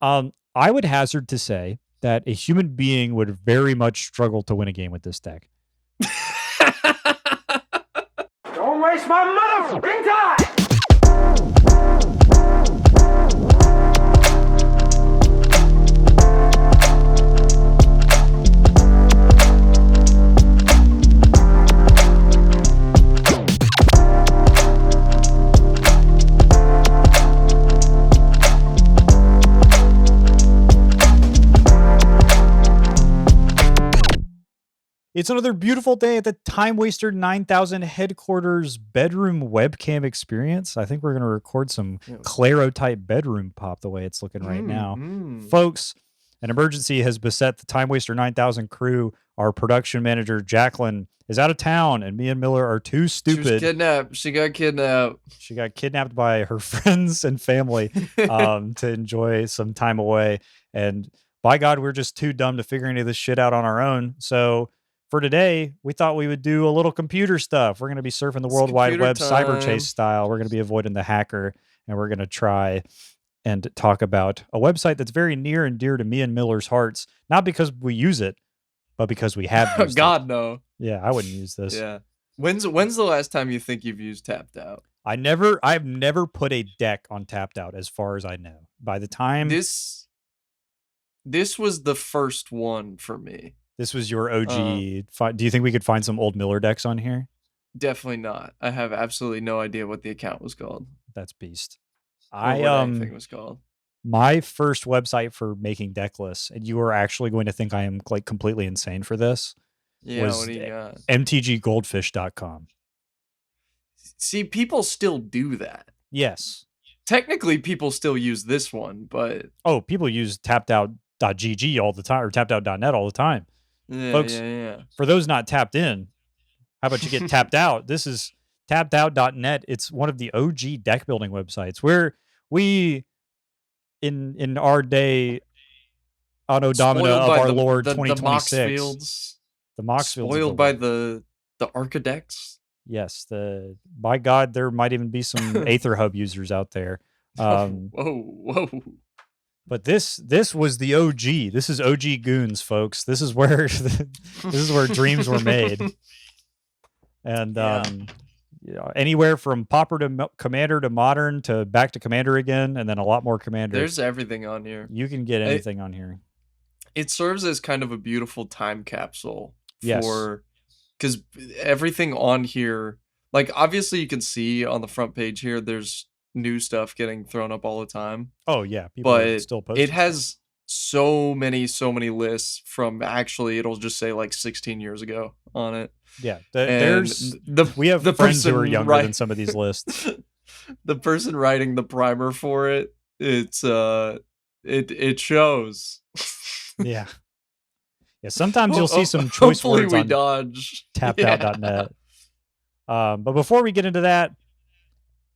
I would hazard to say that a human being would very much struggle to win a game with this deck. Don't waste my motherfucking time! It's another beautiful day at the Timewaster 9000 headquarters bedroom webcam experience. I think we're going to record some Claro type bedroom pop the way it's looking right now. Folks, an emergency has beset the Timewaster 9000 crew. Our production manager, Jacqueline, is out of town, and me and Miller are too stupid. She was kidnapped. She got kidnapped. She got kidnapped by her friends and family to enjoy some time away. And by God, we're just too dumb to figure any of this shit out on our own. So for today, we thought we would do a little computer stuff. We're going to be surfing the World Wide Web cyber chase style. We're going to be avoiding the hacker, and we're going to try and talk about a website that's very near and dear to me and Miller's hearts, not because we use it, but because we have used God, it. no. Yeah, I wouldn't use this. Yeah. When's the last time you think you've used Tapped Out? I've never put a deck on Tapped Out as far as I know. By the time this was the first one for me. This was your OG. Do you think we could find some old Miller decks on here? Definitely not. I have absolutely no idea what the account was called. That's beast. Or what anything was called. My first website for making deck lists, and you are actually going to think I am like completely insane for this. Yeah, was what do you got? mtggoldfish.com. See, people still do that. Yes. Technically, people still use this one, but people use tappedout.gg all the time, or tappedout.net all the time. Yeah, folks, yeah. For those not tapped in, how about you get tapped out? This is tappedout.net. It's one of the OG deck building websites where we, in our day, Anno Domina of our Lord 2026, the Moxfields spoiled by the Archidecks. Yes, by God, there might even be some Aether Hub users out there. Whoa. But this was the OG. This is OG Goons, folks. This is where dreams were made. And anywhere from Pauper to Commander to Modern to back to Commander again, and then a lot more Commander. There's everything on here. You can get anything on here. It serves as kind of a beautiful time capsule yes. Because everything on here, like obviously you can see on the front page here, there's new stuff getting thrown up all the time. Oh yeah, people are still posting. It has so many lists from it'll just say like 16 years ago on it. Yeah, we have friends who are younger than some of these lists. The person writing the primer for it, it shows. Yeah. Sometimes you'll see some choice words on tappedout.net. But before we get into that,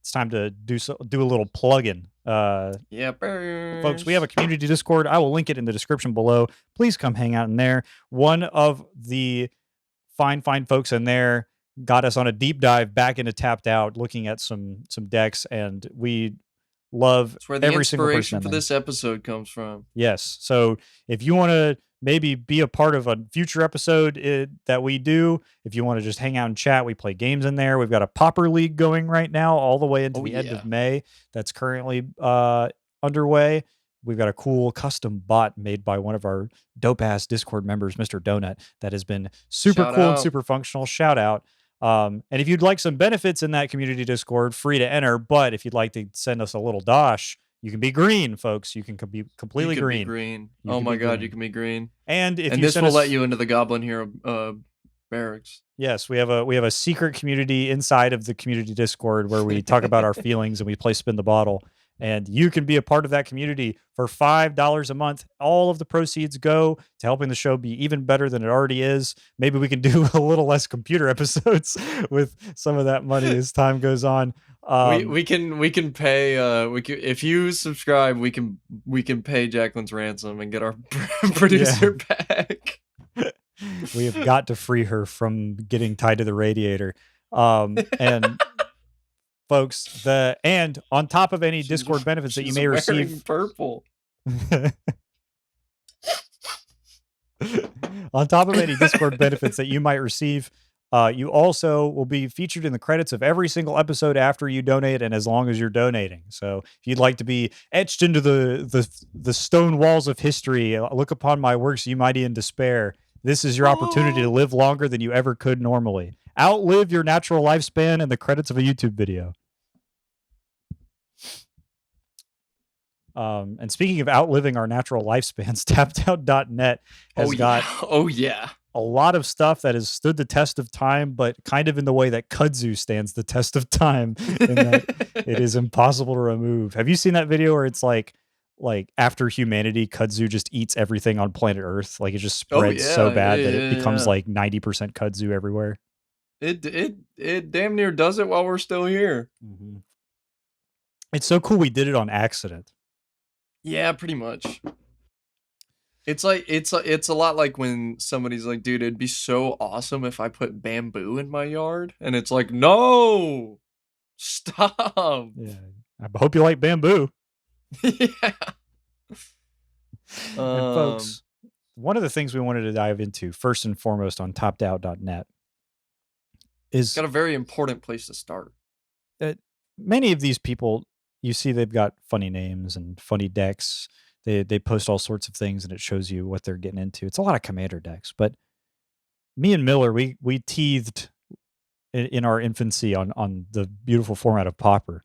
it's time to do a little plug-in. Folks, we have a community Discord. I will link it in the description below. Please come hang out in there. One of the fine folks in there got us on a deep dive back into Tapped Out, looking at some decks, and we love every single person. Inspiration for this episode comes from. Yes. So if you want to maybe be a part of a future episode that we do, if you want to just hang out and chat, we play games in there. We've got a Pauper League going right now all the way into the end of May that's currently underway. We've got a cool custom bot made by one of our dope-ass Discord members, Mr. Donut, that has been super cool and super functional. Shout out. And if you'd like some benefits in that community Discord, free to enter. But if you'd like to send us a little dosh, you can be green, folks. You can be completely green. Oh my God, you can be green. And this will let you into the Goblin Hero barracks. Yes, we have a secret community inside of the community Discord where we talk about our feelings and we play Spin the Bottle. And you can be a part of that community for $5 a month. All of the proceeds go to helping the show be even better than it already is. Maybe we can do a little less computer episodes with some of that money as time goes on. We can pay. If you subscribe, we can pay Jacqueline's ransom and get our producer back. We have got to free her from getting tied to the radiator. And folks, and on top of any Discord benefits that you may receive, purple. On top of any Discord benefits that you might receive, you also will be featured in the credits of every single episode after you donate, and as long as you're donating. So, if you'd like to be etched into the stone walls of history, look upon my works, ye mighty in despair. This is your opportunity to live longer than you ever could normally. Outlive your natural lifespan in the credits of a YouTube video. And speaking of outliving our natural lifespans, tappedout.net has got a lot of stuff that has stood the test of time, but kind of in the way that kudzu stands the test of time, in that it is impossible to remove. Have you seen that video where it's like after humanity, kudzu just eats everything on planet Earth? Like it just spreads so bad that it becomes like 90% kudzu everywhere. It damn near does it while we're still here. Mm-hmm. It's so cool we did it on accident. Yeah, pretty much. It's like it's a lot like when somebody's like, dude, it'd be so awesome if I put bamboo in my yard, and it's like, no, stop. Yeah, I hope you like bamboo. Yeah. And folks, one of the things we wanted to dive into first and foremost on topdout.net is got a very important place to start. Many of these people, you see they've got funny names and funny decks. They post all sorts of things and it shows you what they're getting into. It's a lot of commander decks, but me and Miller, we teethed in our infancy on the beautiful format of Pauper,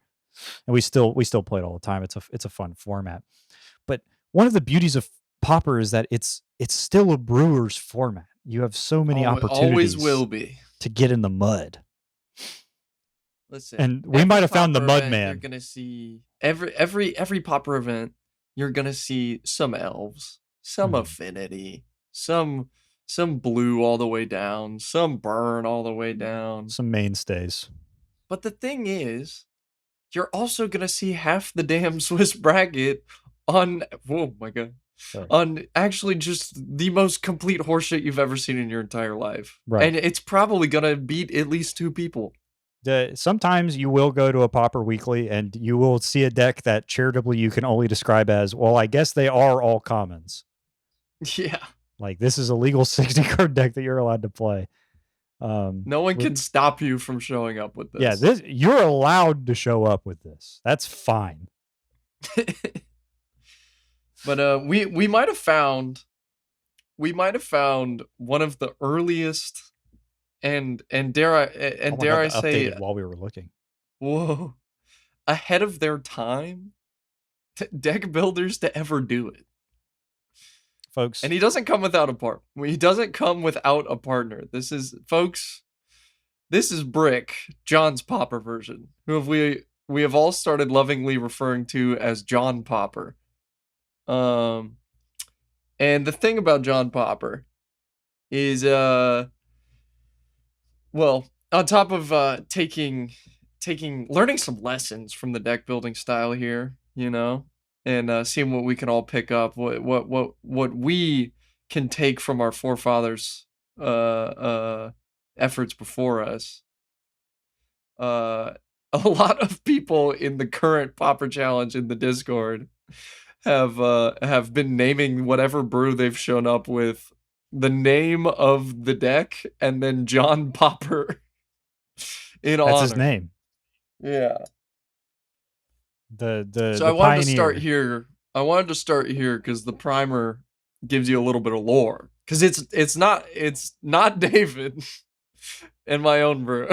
and we still play it all the time. It's a fun format, but one of the beauties of Pauper is that it's still a brewer's format. You have so many opportunities, always will be, to get in the mud. Listen, and we might have found the mud man. You're gonna see every Pauper event. You're gonna see some elves, some affinity, some blue all the way down, some burn all the way down, some mainstays. But the thing is, you're also gonna see half the damn Swiss bracket on on actually just the most complete horseshit you've ever seen in your entire life. Right. And it's probably gonna beat at least 2 people. Sometimes you will go to a Pauper Weekly and you will see a deck that charitably you can only describe as, well, I guess they are all commons. Yeah. Like this is a legal 60 card deck that you're allowed to play. No one can stop you from showing up with this. Yeah, you're allowed to show up with this. That's fine. But we might have found one of the earliest and dare I say while we were looking. Whoa. Ahead of their time deck builders to ever do it. Folks. And he doesn't come without a partner. He doesn't come without a partner. This is Brick, John's Pauper version, who we have all started lovingly referring to as John Pauper. And the thing about John Pauper is well, on top of learning some lessons from the deck building style here, you know, and seeing what we can all pick up, what we can take from our forefathers' efforts before us. A lot of people in the current Pauper Challenge in the Discord have been naming whatever brew they've shown up with the name of the deck and then John Pauper in honor. That's his name. Yeah. So I wanted to start here. I wanted to start here because the primer gives you a little bit of lore. Because it's not David and my own brew.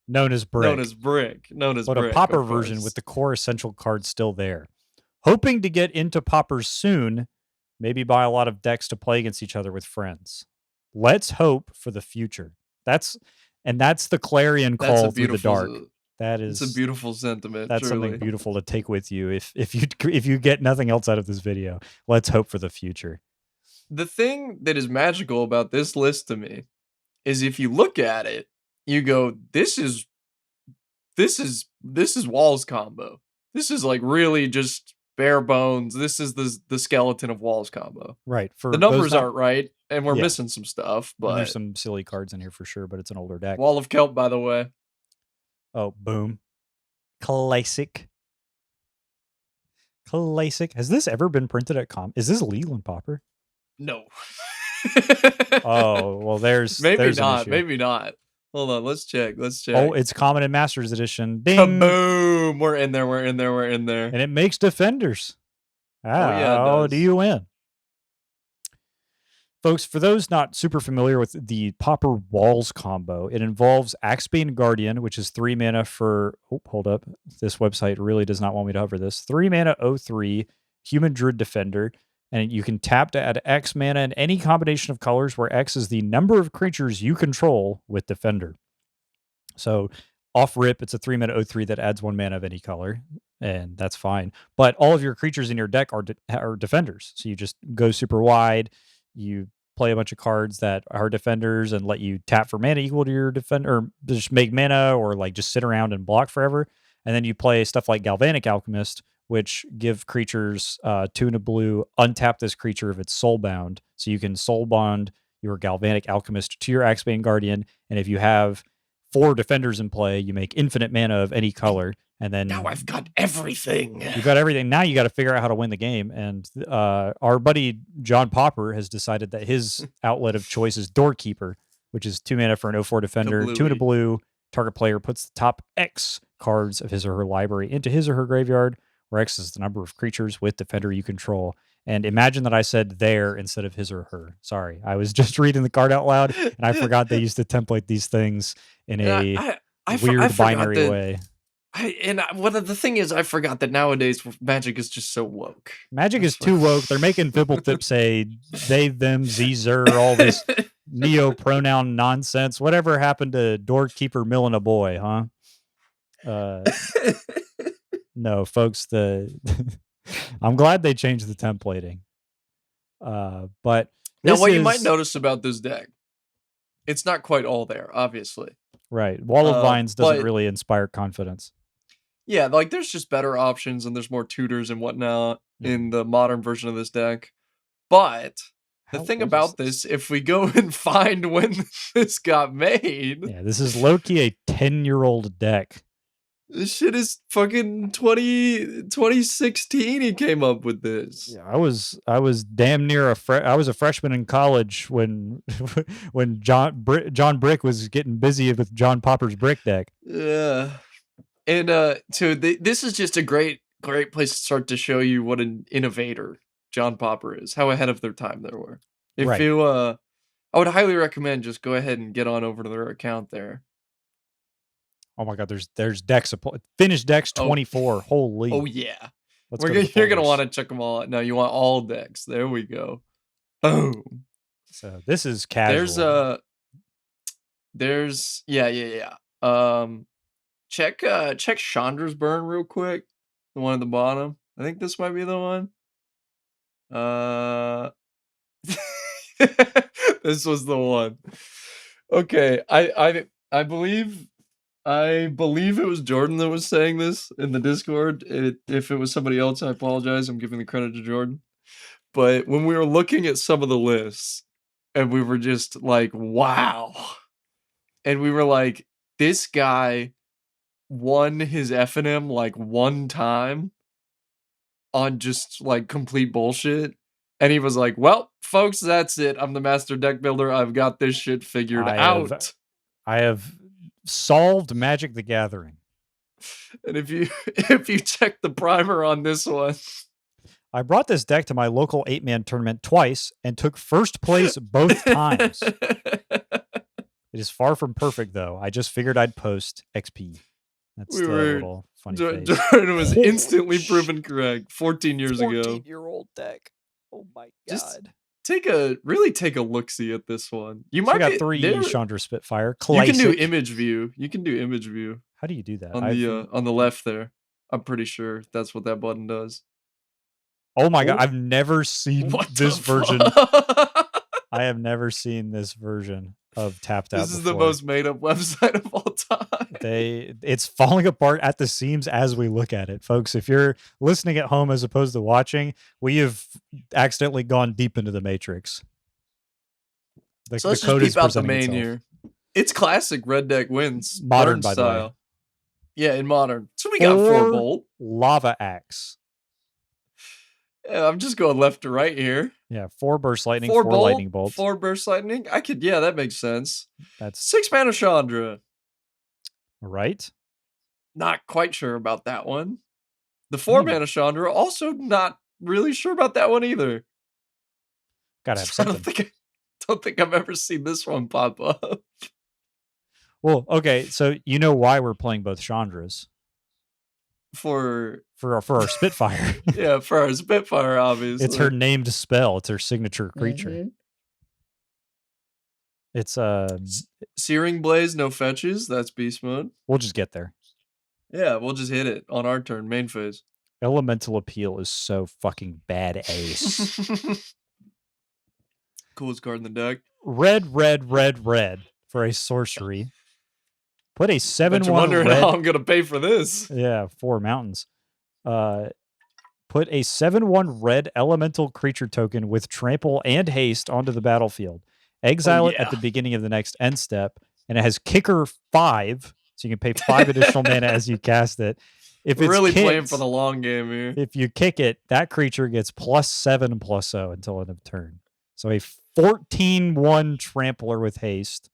Known as Brick. But a Pauper version with the core essential cards still there. Hoping to get into Paupers soon, maybe buy a lot of decks to play against each other with friends. Let's hope for the future. That's the clarion call through the dark. It's a beautiful sentiment. That's truly. something beautiful to take with you. If you get nothing else out of this video, let's hope for the future. The thing that is magical about this list to me is if you look at it, you go, this is Walls combo. This is like really just bare bones. This is the skeleton of Walls combo. Right. For the numbers aren't right, and we're missing some stuff. But there's some silly cards in here for sure. But it's an older deck. Wall of Kelp, by the way. Oh, boom! Classic. Classic. Has this ever been printed at Is this legal in Pauper? No. Oh, well, there's maybe an not. issue. Maybe not. Hold on. Let's check. Oh, it's Common and Masters Edition. Ding! Kaboom! We're in there. We're in there. We're in there. And it makes Defenders. How do you win? Folks, for those not super familiar with the Pauper Walls combo, it involves Axebane Guardian, which is 3 mana for... Oh, hold up. This website really does not want me to hover this. 3 mana 0/3, Human Druid Defender, and you can tap to add X mana in any combination of colors where X is the number of creatures you control with Defender. So off rip, it's a 3 mana 0/3 that adds 1 mana of any color, and that's fine. But all of your creatures in your deck are defenders. So you just go super wide, you play a bunch of cards that are defenders and let you tap for mana equal to your defender, or just make mana, or like just sit around and block forever. And then you play stuff like Galvanic Alchemist, which give creatures 2 and a blue, untap this creature if it's soulbound. So you can soul bond your Galvanic Alchemist to your Axebane Guardian, and if you have 4 defenders in play, you make infinite mana of any color, and then now I've got everything. You got everything. Now you got to figure out how to win the game. And our buddy John Pauper has decided that his outlet of choice is Doorkeeper, which is 2 mana for an 0/4 defender, 2 and a blue. Target player puts the top X cards of his or her library into his or her graveyard, where X is the number of creatures with defender you control. And imagine that I said there instead of his or her. Sorry, I was just reading the card out loud, and I forgot they used to template these things in a weird binary way. The thing is, I forgot that nowadays Magic is just so woke. Magic is too woke. They're making Fibblethip say they, them, Zer, all this neo pronoun nonsense. Whatever happened to Doorkeeper milling a boy, huh? No, folks. I'm glad they changed the templating. But now, what you might notice about this deck, it's not quite all there, obviously. Right, Wall of Vines doesn't really inspire confidence. Yeah, like there's just better options and there's more tutors and whatnot in the modern version of this deck. But the thing about this, if we go and find when this got made... Yeah, this is low-key a 10-year-old deck. This shit is fucking 2016 he came up with this. Yeah, I was damn near I was a freshman in college when when John Brick was getting busy with John Pauper's Brick deck. Yeah. And so this is just a great place to start to show you what an innovator John Pauper is, how ahead of their time they were. If you, I would highly recommend just go ahead and get on over to their account there. Oh my God, there's decks, finished decks 24. Holy. Oh yeah. You're gonna want to check them all out. No, you want all decks. There we go. Boom. So this is casual. There's yeah. Check Chandra's burn real quick. The one at the bottom. I think this might be the one. This was the one. Okay, I believe it was Jordan that was saying this in the Discord. If it was somebody else, I apologize. I'm giving the credit to Jordan. But when we were looking at some of the lists, and we were just like, wow. And we were like, this guy won his FNM like one time on just like complete bullshit. And he was like, well, folks, that's it. I'm the master deck builder. I've got this shit figured out. I have solved Magic the Gathering. And if you check the primer on this one, I brought this deck to my local 8-man tournament twice and took first place both times. It is far from perfect, though. I just figured I'd post XP. That's the little funny face. Jordan was instantly proven correct 14 years ago. 14-year-old deck. Oh my God. Just take a look-see at this one. You might got 3 Chandra Spitfire. Classic. You can do image view. How do you do that? On the left there. I'm pretty sure that's what that button does. Oh my God, I've never seen this version. I have never seen this version of Tapped Out. This is the most made-up website of all time. It's falling apart at the seams as we look at it, folks. If you're listening at home as opposed to watching, we have accidentally gone deep into the Matrix. So let's just peep out the main here. It's classic red deck wins. Modern by style. The way. Yeah, in modern. So we got 4 bolt. Lava Axe. Yeah, I'm just going left to right here. Yeah, 4 burst lightning, 4 lightning bolts. 4 burst lightning. Yeah, that makes sense. That's 6 mana Chandra. right. Not quite sure about that one. The 4 mana Chandra, also not really sure about that one either. Gotta have I something. don't think I've ever seen this one pop up. Well, okay, so you know why we're playing both Chandras. For our Spitfire. Yeah, for our Spitfire, obviously. It's her named spell. It's her signature creature. Mm-hmm. It's Searing Blaze, no fetches. That's beast mode. We'll just get there. Yeah, we'll just hit it on our turn, main phase. Elemental Appeal is so fucking bad ace. Coolest card in the deck. Red for a sorcery. Put a 7/1 you're wondering red. how I'm gonna pay for this. Yeah, 4 mountains. Put a 7/1 red elemental creature token with trample and haste onto the battlefield. Exile it at the beginning of the next end step, and it has kicker 5, so you can pay 5 additional mana as you cast it. If We're it's really kicked, playing for the long game here. If you kick it, that creature gets +7/+0 until end of turn. So a 14/1 trampler with haste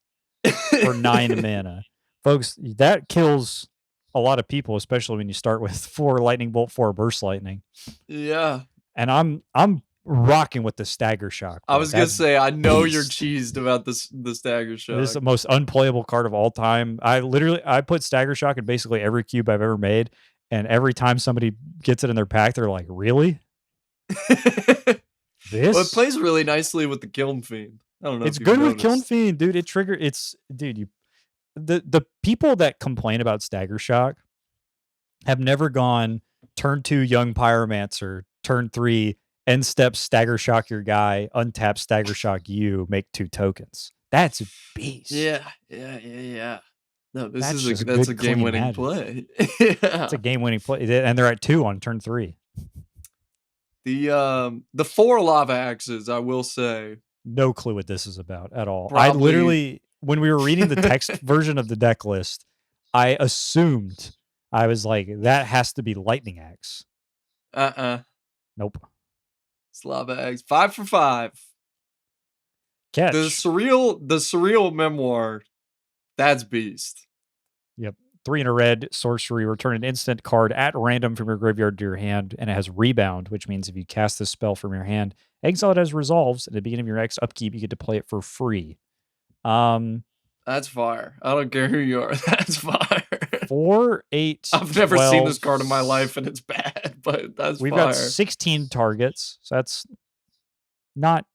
for 9 mana. Folks, that kills a lot of people, especially when you start with 4 lightning bolt, 4 burst lightning. Yeah. And I'm rocking with the stagger shock. Bro. I was gonna say, I know you're cheesed about the stagger shock. This is the most unplayable card of all time. I put stagger shock in basically every cube I've ever made, and every time somebody gets it in their pack, they're like, "Really? This?" Well, it plays really nicely with the Kiln Fiend. I don't know. It's good with Kiln Fiend, dude. The people that complain about stagger shock have never gone turn 2 young pyromancer, turn 3 end step stagger shock your guy, untap stagger shock you, make 2 tokens. That's a beast. Yeah. No, that's a game winning play. It's a game winning play, and they're at 2 on turn 3. The 4 lava axes, I will say. No clue what this is about at all. Probably. I literally, when we were reading the text version of the deck list, I assumed, I was like, that has to be lightning axe. Nope. It's lava axe. 5 for 5. Catch. The surreal memoir. That's beast. Yep. 3 in a red sorcery. Return an instant card at random from your graveyard to your hand, and it has rebound, which means if you cast this spell from your hand, exile it as resolves. At the beginning of your next upkeep, you get to play it for free. That's fire. I don't care who you are. That's fire. 4, 8. I've never seen this card in my life, and it's bad, but that's We've fire. got 16 targets, so that's not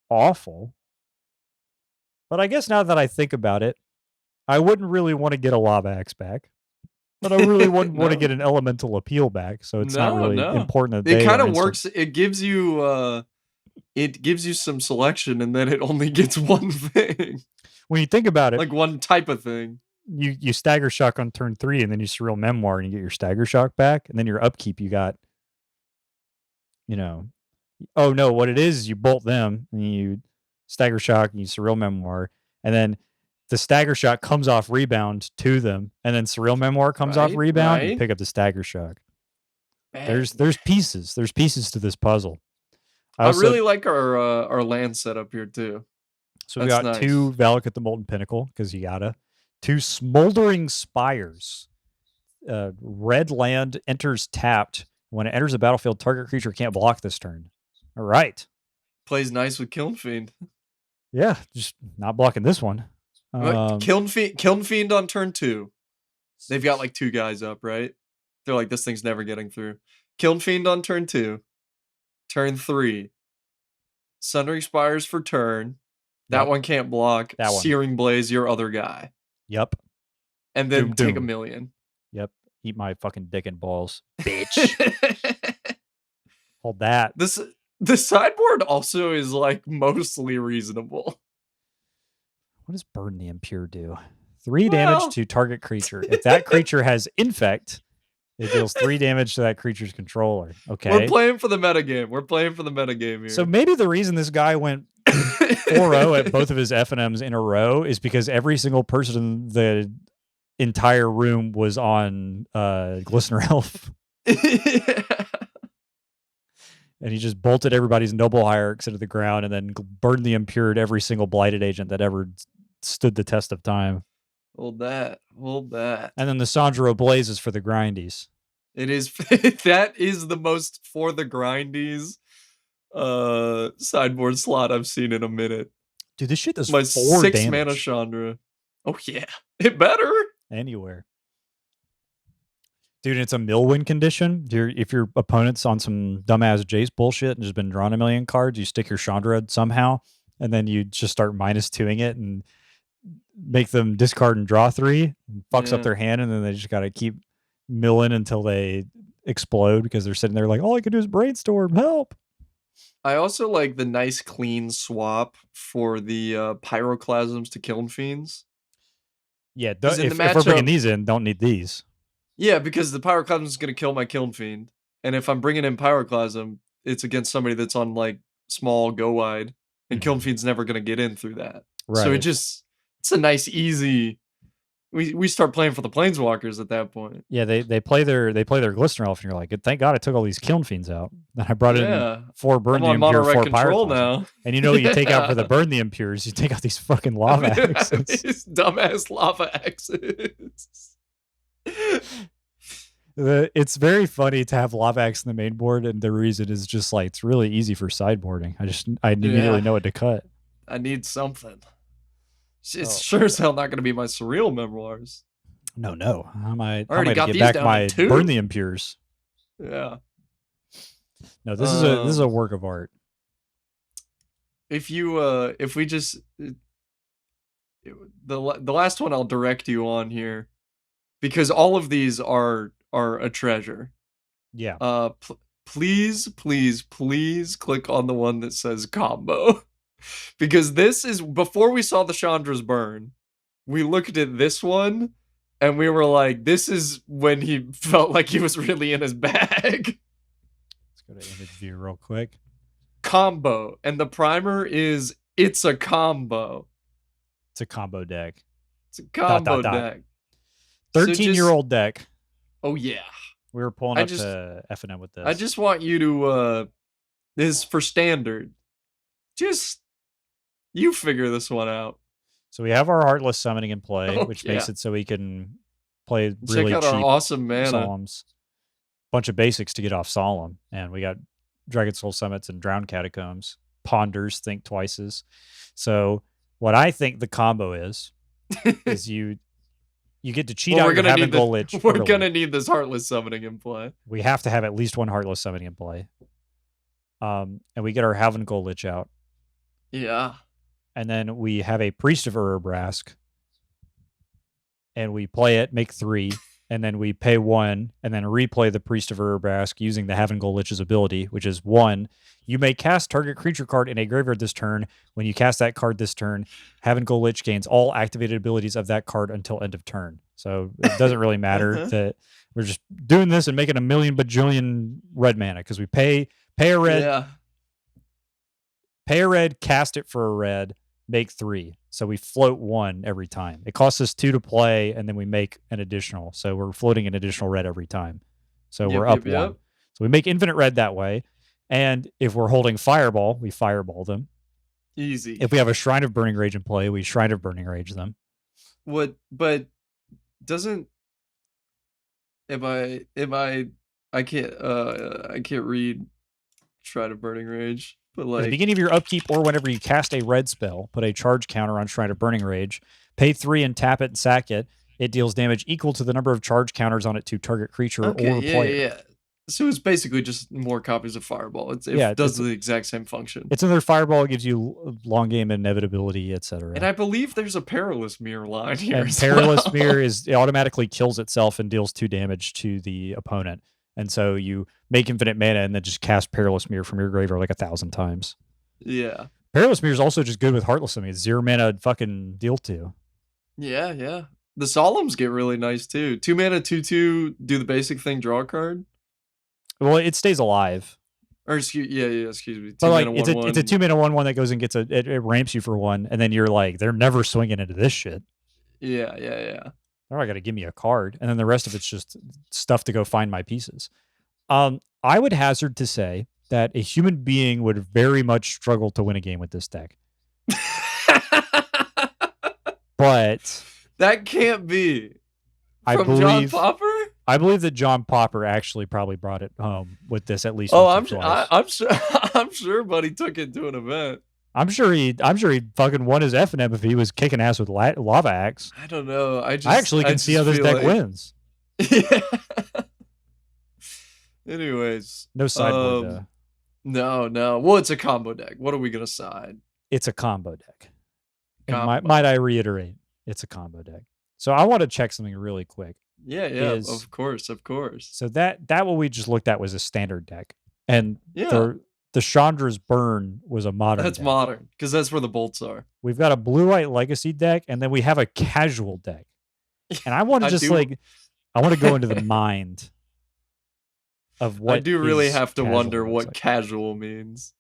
awful. But I guess now that I think about it, I wouldn't really want to get a lava axe back, but I really wouldn't want to get an elemental appeal back. So it's not really important that it kind of works. It gives you some selection, and then it only gets one thing. When you think about it, like one type of thing. You stagger shock on turn 3, and then you surreal memoir, and you get your stagger shock back, and then your upkeep you got. Oh no, what it is you bolt them, and you stagger shock, and you surreal memoir, and then the stagger shock comes off rebound to them, and then surreal memoir comes off rebound, and you pick up the stagger shock. Man. There's pieces to this puzzle. I really like our land setup here too. So we got 2 Valak at the Molten Pinnacle, because you gotta. 2 Smoldering Spires. Red land enters tapped. When it enters the battlefield, target creature can't block this turn. All right. Plays nice with Kiln Fiend. Yeah, just not blocking this one. Kiln Fiend on turn 2. They've got like 2 guys up, right? They're like, this thing's never getting through. Kiln Fiend on turn 2. Turn 3. Sundering Spires for turn. That one can't block. That one. Searing Blaze, your other guy. Yep. And then take a million. Yep. Eat my fucking dick and balls, bitch. Hold that. The sideboard also is like mostly reasonable. What does Burn the Impure do? 3 damage to target creature. If that creature has Infect, it deals 3 damage to that creature's controller. Okay. We're playing for the metagame. Here. So maybe the reason this guy went 4-0 at both of his FNMs in a row is because every single person in the entire room was on Glistener Elf. Yeah. and he just bolted everybody's noble hierarchs into the ground and then burned the Impurred every single blighted agent that ever stood the test of time. Hold that. Hold that. And then the Sandro Blazes for the grindies. It is that is the most for the grindies sideboard slot I've seen in a minute. Dude, this shit does my 4 6 damage. mana Chandra. Oh yeah, it better Anywhere. Dude, it's a mill win condition. If your opponent's on some dumbass Jace bullshit and has been drawn a million cards, you stick your Chandra somehow, and then you just start -2ing it and make them discard and draw 3, and fucks up their hand, and then they just gotta keep milling until they explode because they're sitting there like, all I can do is brainstorm, help. I also like the nice clean swap for the pyroclasms to Kiln Fiends. Yeah, if we're bringing these in, don't need these. Yeah, because the Pyroclasm is going to kill my Kiln Fiend. And if I'm bringing in Pyroclasm, it's against somebody that's on, like, small go wide. And Kiln Fiend's never going to get in through that. Right. So it's a nice, easy... We start playing for the Planeswalkers at that point. Yeah, they play their Glistener Elf, and you're like, thank God I took all these Kiln Fiends out. Then I brought in 4 Burn the Impure, 4 Pyroclasm. Now. And you know what you take out for the Burn the Impures? You take out these fucking Lava Axes. These dumbass Lava Axes. It's very funny to have Lava Axe in the main board, and the reason is just like it's really easy for sideboarding. I immediately know what to cut. I need something. It's sure as hell not going to be my Surreal Memoirs. No. How am I already to get back my Burn the Impures? Yeah. No, this is a work of art. If we just the last one I'll direct you on here, because all of these are a treasure. Yeah. Please click on the one that says combo. Because this is, before we saw the Chandras burn, we looked at this one and we were like, this is when he felt like he was really in his bag. Let's go to image view real quick. Combo. And the primer is, it's a combo. It's a combo deck. It's a combo deck. 13-year-old deck. Oh, yeah. We were pulling up to F&M with this. I just want you to, this is for standard. Just, you figure this one out. So we have our Heartless Summoning in play, which makes it so we can play really check out cheap our awesome mana. Solemns. Bunch of basics to get off Solemn. And we got Dragon Soul Summits and Drowned Catacombs. Ponders, Think Twices. So what I think the combo is you get to cheat out your Having Goal Lich. We're going to need this Heartless Summoning in play. We have to have at least one Heartless Summoning in play. And we get our Having Goal Lich out. Yeah. And then we have a Priest of Urabrask. And we play it, make 3, and then we pay 1, and then replay the Priest of Urabrask using the Having Goal Lich's ability, which is 1. You may cast target creature card in a graveyard this turn. When you cast that card this turn, Having Goal Lich gains all activated abilities of that card until end of turn. So it doesn't really matter that we're just doing this and making a million bajillion red mana because we pay a red. Yeah. Pay a red, cast it for a red, make 3. So we float 1 every time. It costs us 2 to play, and then we make an additional. So we're floating an additional red every time. So we're up 1. So we make infinite red that way. And if we're holding Fireball, we Fireball them. Easy. If we have a Shrine of Burning Rage in play, we Shrine of Burning Rage them. But doesn't... I can't read Shrine of Burning Rage. But like, at the beginning of your upkeep or whenever you cast a red spell, put a charge counter on Shrine of Burning Rage, pay 3 and tap it and sack it. It deals damage equal to the number of charge counters on it to target creature or player. Yeah. So it's basically just more copies of Fireball. It does the exact same function. It's another Fireball. It gives you long game inevitability, etc. And I believe there's a Perilous Mirror line here. And Perilous Mirror it automatically kills itself and deals 2 damage to the opponent. And so you make infinite mana and then just cast Perilous Mirror from your graveyard like 1,000 times. Yeah. Perilous Mirror is also just good with Heartless. I mean, it's 0 mana fucking deal 2. Yeah. The Solemns get really nice too. 2 mana, 2/2, do the basic thing, draw a card. Well, it stays alive. Or excuse me. 2 mana, 1/1. It's a 2 mana 1/1 that goes and gets it ramps you for 1, and then you're like, they're never swinging into this shit. Yeah. They're not gonna give me a card, and then the rest of it's just stuff to go find my pieces. I would hazard to say that a human being would very much struggle to win a game with this deck. But that can't be from John Popper. I believe that John Popper actually probably brought it home with this at least. I'm sure. I'm sure, Buddy took it to an event. I'm sure he fucking won his FNM if he was kicking ass with Lava Axe. I don't know. I actually can see how this deck wins. Yeah. Anyways, no sideboard. No. Well, it's a combo deck. What are we gonna side? It's a combo deck. And might I reiterate, it's a combo deck. So I want to check something really quick. Yeah, of course. So that what we just looked at was a standard deck, and the Chandra's Burn was a modern. That's deck. Modern because that's where the bolts are. We've got a blue-white legacy deck, and then we have a casual deck. And I want to I want to go into the mind of what. I do really have to wonder what casual means.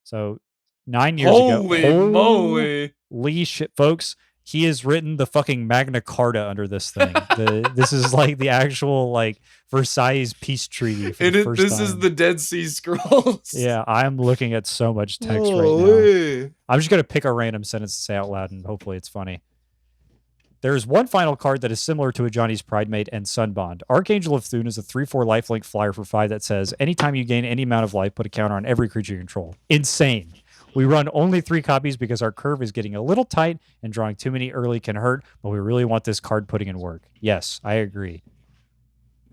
So 9 years ago, holy moly, shit, folks. He has written the fucking Magna Carta under this thing. This is like the actual like Versailles peace treaty. This is the Dead Sea Scrolls. Yeah, I'm looking at so much text right now. I'm just gonna pick a random sentence to say out loud, and hopefully it's funny. There's one final card that is similar to a Johnny's Pridemate and Sunbond. Archangel of Thune is a 3/4 lifelink flyer for 5 that says, anytime you gain any amount of life, put a counter on every creature you control. Insane. We run only 3 copies because our curve is getting a little tight and drawing too many early can hurt, but we really want this card putting in work. Yes, I agree.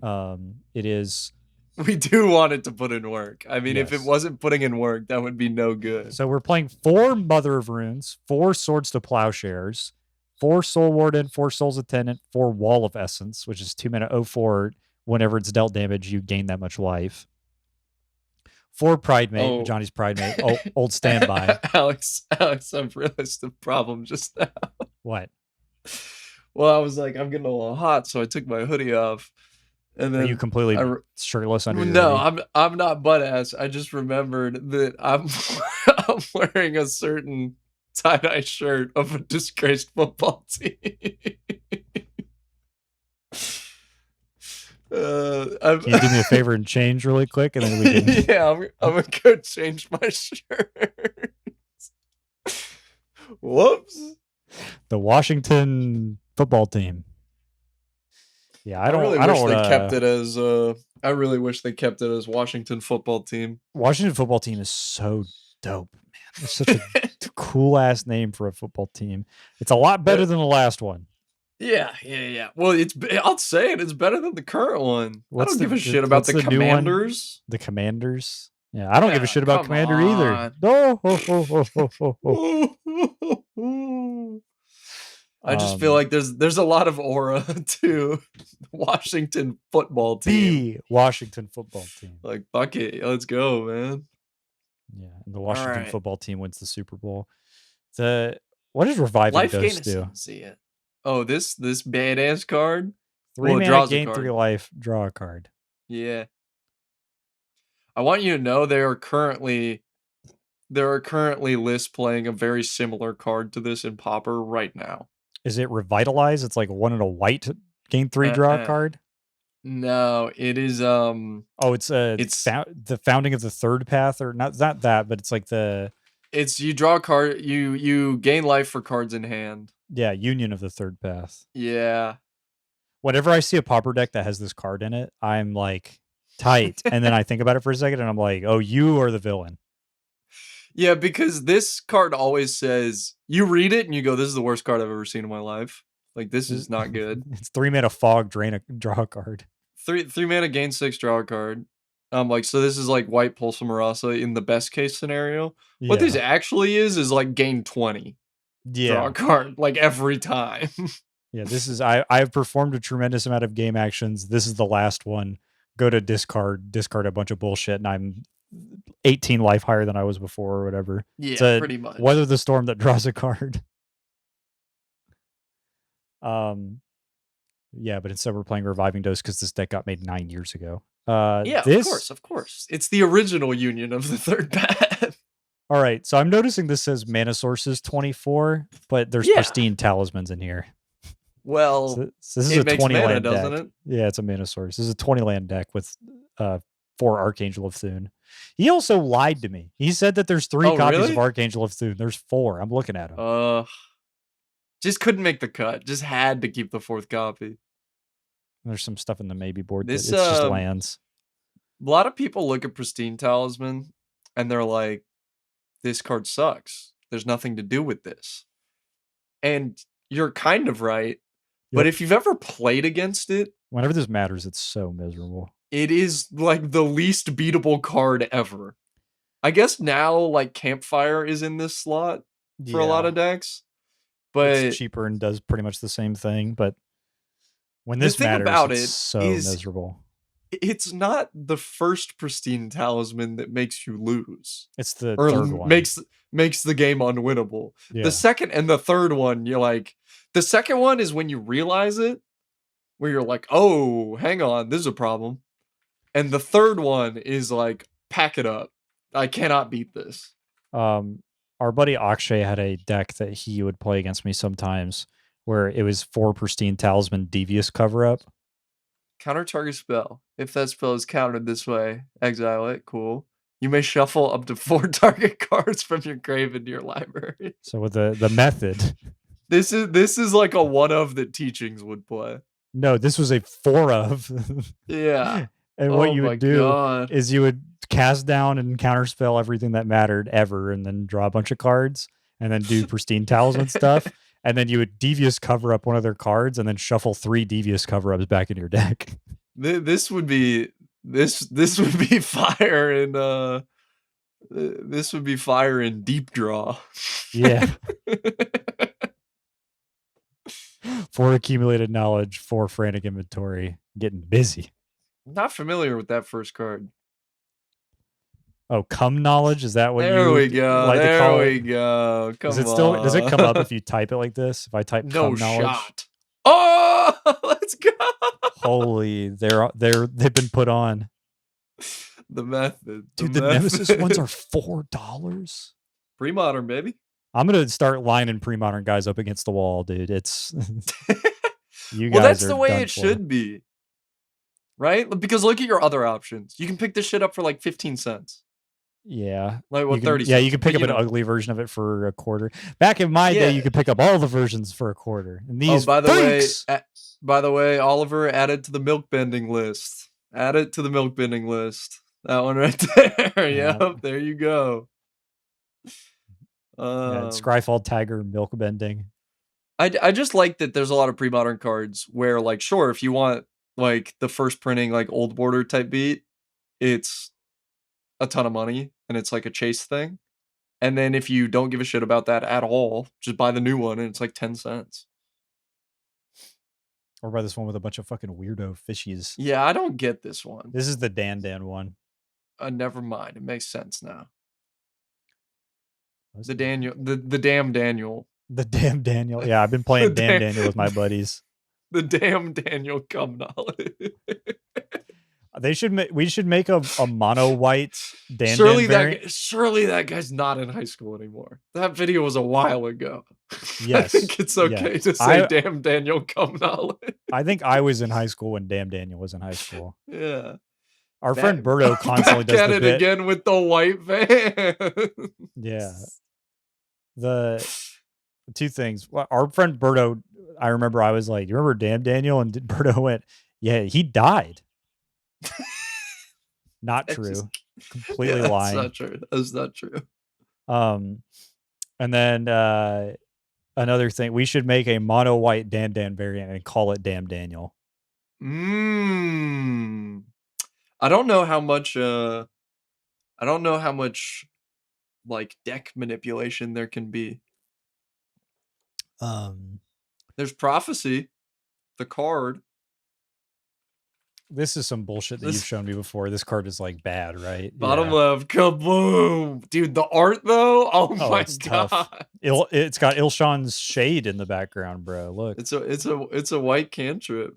It is... We do want it to put in work. I mean, if it wasn't putting in work, that would be no good. So we're playing 4 Mother of Runes, 4 Swords to Plowshares, 4 Soul Warden, 4 Souls Attendant, 4 Wall of Essence, which is 2 mana 0/4. Whenever it's dealt damage, you gain that much life. 4 Pridemate, Johnny's Pridemate, old standby. Alex, I've realized the problem just now. What? Well, I was like, I'm getting a little hot, so I took my hoodie off. And then are you completely shirtless under your hoodie? I'm not butt ass. I just remembered that I'm wearing a certain tie-dye shirt of a disgraced football team. Can you do me a favor and change really quick, and then we can... Yeah, I'm gonna go change my shirt. Whoops. The Washington football team. Yeah, I really wish they kept it as Washington football team. Washington football team is so dope, man. It's such a cool ass name for a football team. It's a lot better than the last one. Yeah. Well, I'll say it's better than the current one. I don't give a shit about the Commanders. The Commanders? Yeah, I don't give a shit about Commander either. No. I just feel like there's a lot of aura to the Washington football team. The Washington football team. Like, fuck it, let's go, man. Yeah, and the Washington football team wins the Super Bowl. What does Reviving Ghost do? See it. Oh, this badass card. 3 mana, gain 3 life, draw a card. Yeah. I want you to know there are currently lists playing a very similar card to this in Pauper right now. Is it Revitalize? It's like 1 and a white, gain 3, draw a card. No, it is. It's the Founding of the Third Path, or not that, but it's like It's you draw a card, you gain life for cards in hand. Yeah, Union of the Third Path. Yeah. Whenever I see a Pauper deck that has this card in it, I'm like, tight. And then I think about it for a second, and I'm like, oh, you are the villain. Yeah, because this card always says, you read it and you go, this is the worst card I've ever seen in my life. Like, this is not good. It's 3 mana fog, draw a card. 3 mana, gain 6, draw a card. So this is like white Pulse Marasa in the best case scenario. Yeah. What this actually is like gain 20. Yeah. Draw a card, like every time. Yeah, this is, I've performed a tremendous amount of game actions. This is the last one. Go to discard a bunch of bullshit, and I'm 18 life higher than I was before, or whatever. Yeah, pretty much. Weather the storm that draws a card. Yeah, but instead we're playing Reviving Dose because this deck got made 9 years ago. Yeah, of course. It's the original Union of the Third Path. All right, so I'm noticing this says mana sources 24, but there's pristine talismans in here. Well, so this is a 20 mana, land doesn't deck. It? Yeah, it's a mana source. This is a 20 land deck with 5 for Archangel of Thune. He also lied to me. He said that there's 3 copies really? of Archangel of Thune. There's 4. I'm looking at him. Just couldn't make the cut. Just had to keep the 4th copy. There's some stuff in the maybe board This, that it's just lands. A lot of people look at Pristine Talisman and they're like, this card sucks. There's nothing to do with this. And you're kind of right. But if you've ever played against it, whenever this matters, it's so miserable. It is like the least beatable card ever. I guess now like Campfire is in this slot for a lot of decks. But it's cheaper and does pretty much the same thing. But when this matters, about it's so miserable. It's not the first Pristine Talisman that makes you lose. It's the third one. Makes the game unwinnable. Yeah. The second and the third one, you're like, the second one is when you realize it, where you're like, oh, hang on, this is a problem. And the third one is like, pack it up. I cannot beat this. Our buddy Akshay had a deck that he would play against me sometimes where it was 4 Pristine Talisman Devious cover-up. Counter target spell. If that spell is countered this way, exile it. Cool. You may shuffle up to 4 target cards from your grave into your library. So with the method. This is like a one of that Teachings would play. No, this was a 4 of. Yeah. And what you would do is you would cast down and counterspell everything that mattered ever, and then draw a bunch of cards, and then do Pristine Talisman stuff, and then you would Devious cover up one of their cards, and then shuffle 3 Devious cover ups back in your deck. This would be fire in this would be fire in Deep Draw. Yeah. 4 accumulated knowledge, 4 frantic inventory, getting busy. Not familiar with that first card. Oh, come knowledge? Is that what there we go. Like there we go. Come on. Does it come up if you type it like this? If I type come knowledge? Shot. Oh, let's go. Holy, they've been put on. The method. Dude, the Nemesis ones are $4. Pre-modern, baby. I'm gonna start lining pre-modern guys up against the wall, dude. It's you guys. Well, that's the way it should be. Right? Because look at your other options. You can pick this shit up for like 15 cents. Yeah. Like what, 30 cents? Yeah, you can pick up an ugly version of it for a quarter. Back in my day, you could pick up all the versions for a quarter. And these by the way, Oliver added to the milk bending list. Add it to the milk bending list. That one right there. Yep, there you go. Scryfall Tiger milk bending. I just like that there's a lot of pre-modern cards where, like, sure, if you want like the first printing, like old border type beat, it's a ton of money and it's like a chase thing. And then if you don't give a shit about that at all, just buy the new one and it's like 10 cents. Or buy this one with a bunch of fucking weirdo fishies. Yeah, I don't get this one. This is the Dan one. Never mind. It makes sense now. The Daniel, the damn Daniel. The damn Daniel. Yeah, I've been playing damn Daniel with my buddies. The damn Daniel come knowledge. We should make a mono white Dan. Surely that guy's not in high school anymore. That video was a while ago. Yes. I think it's okay to say damn Daniel come knowledge. I think I was in high school when damn Daniel was in high school. Yeah. Our friend Berto constantly does the bit again with the white van. Yeah. The 2 things. Our friend Berto, I remember I was like, you remember damn Daniel? And Berto went, yeah, he died. Not true. Completely lying. That's not true. That's not true. And then another thing, we should make a mono white Dan variant and call it damn Daniel. I don't know how much like deck manipulation there can be. There's Prophecy, the card. This is some bullshit that you've shown me before. This card is like bad, right? Bottom left, kaboom, dude. The art though, oh my god, tough. It's got Ilshan's shade in the background, bro. Look, it's a white cantrip,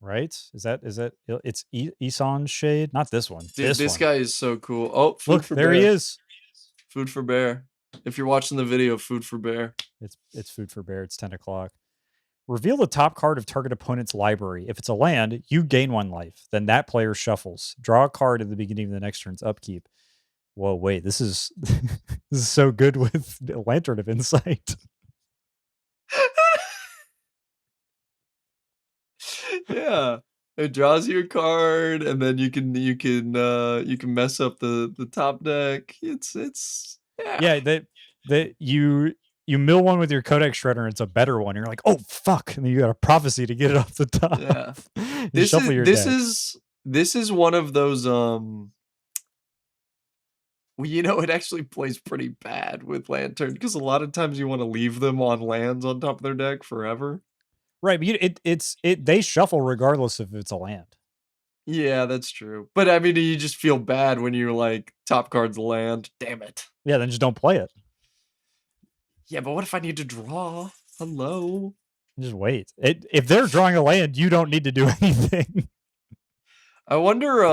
right? Is that it's Isan's shade? Not this one. Dude, this guy is so cool. Oh, look, there he is. Food for Bear. If you're watching the video, Food for Bear. It's Food for Bear. It's 10 o'clock. Reveal the top card of target opponent's library. If it's a land, you gain 1 life. Then that player shuffles. Draw a card at the beginning of the next turn's upkeep. Whoa, wait, this is this is so good with Lantern of Insight. Yeah. It draws you a card, and then you can mess up the top deck. It's Yeah, that you mill one with your Codex Shredder, and it's a better one. You're like, oh fuck, and then you got a prophecy to get it off the top. Yeah. You shuffle your deck. This is one of those well, it actually plays pretty bad with Lantern because a lot of times you want to leave them on lands on top of their deck forever. Right, but they shuffle regardless if it's a land. Yeah, that's true. But I mean, you just feel bad when you're like top card's land. Damn it. Yeah, then just don't play it. Yeah, but what if I need to draw? Hello. Just wait. If they're drawing a land, you don't need to do anything. I wonder.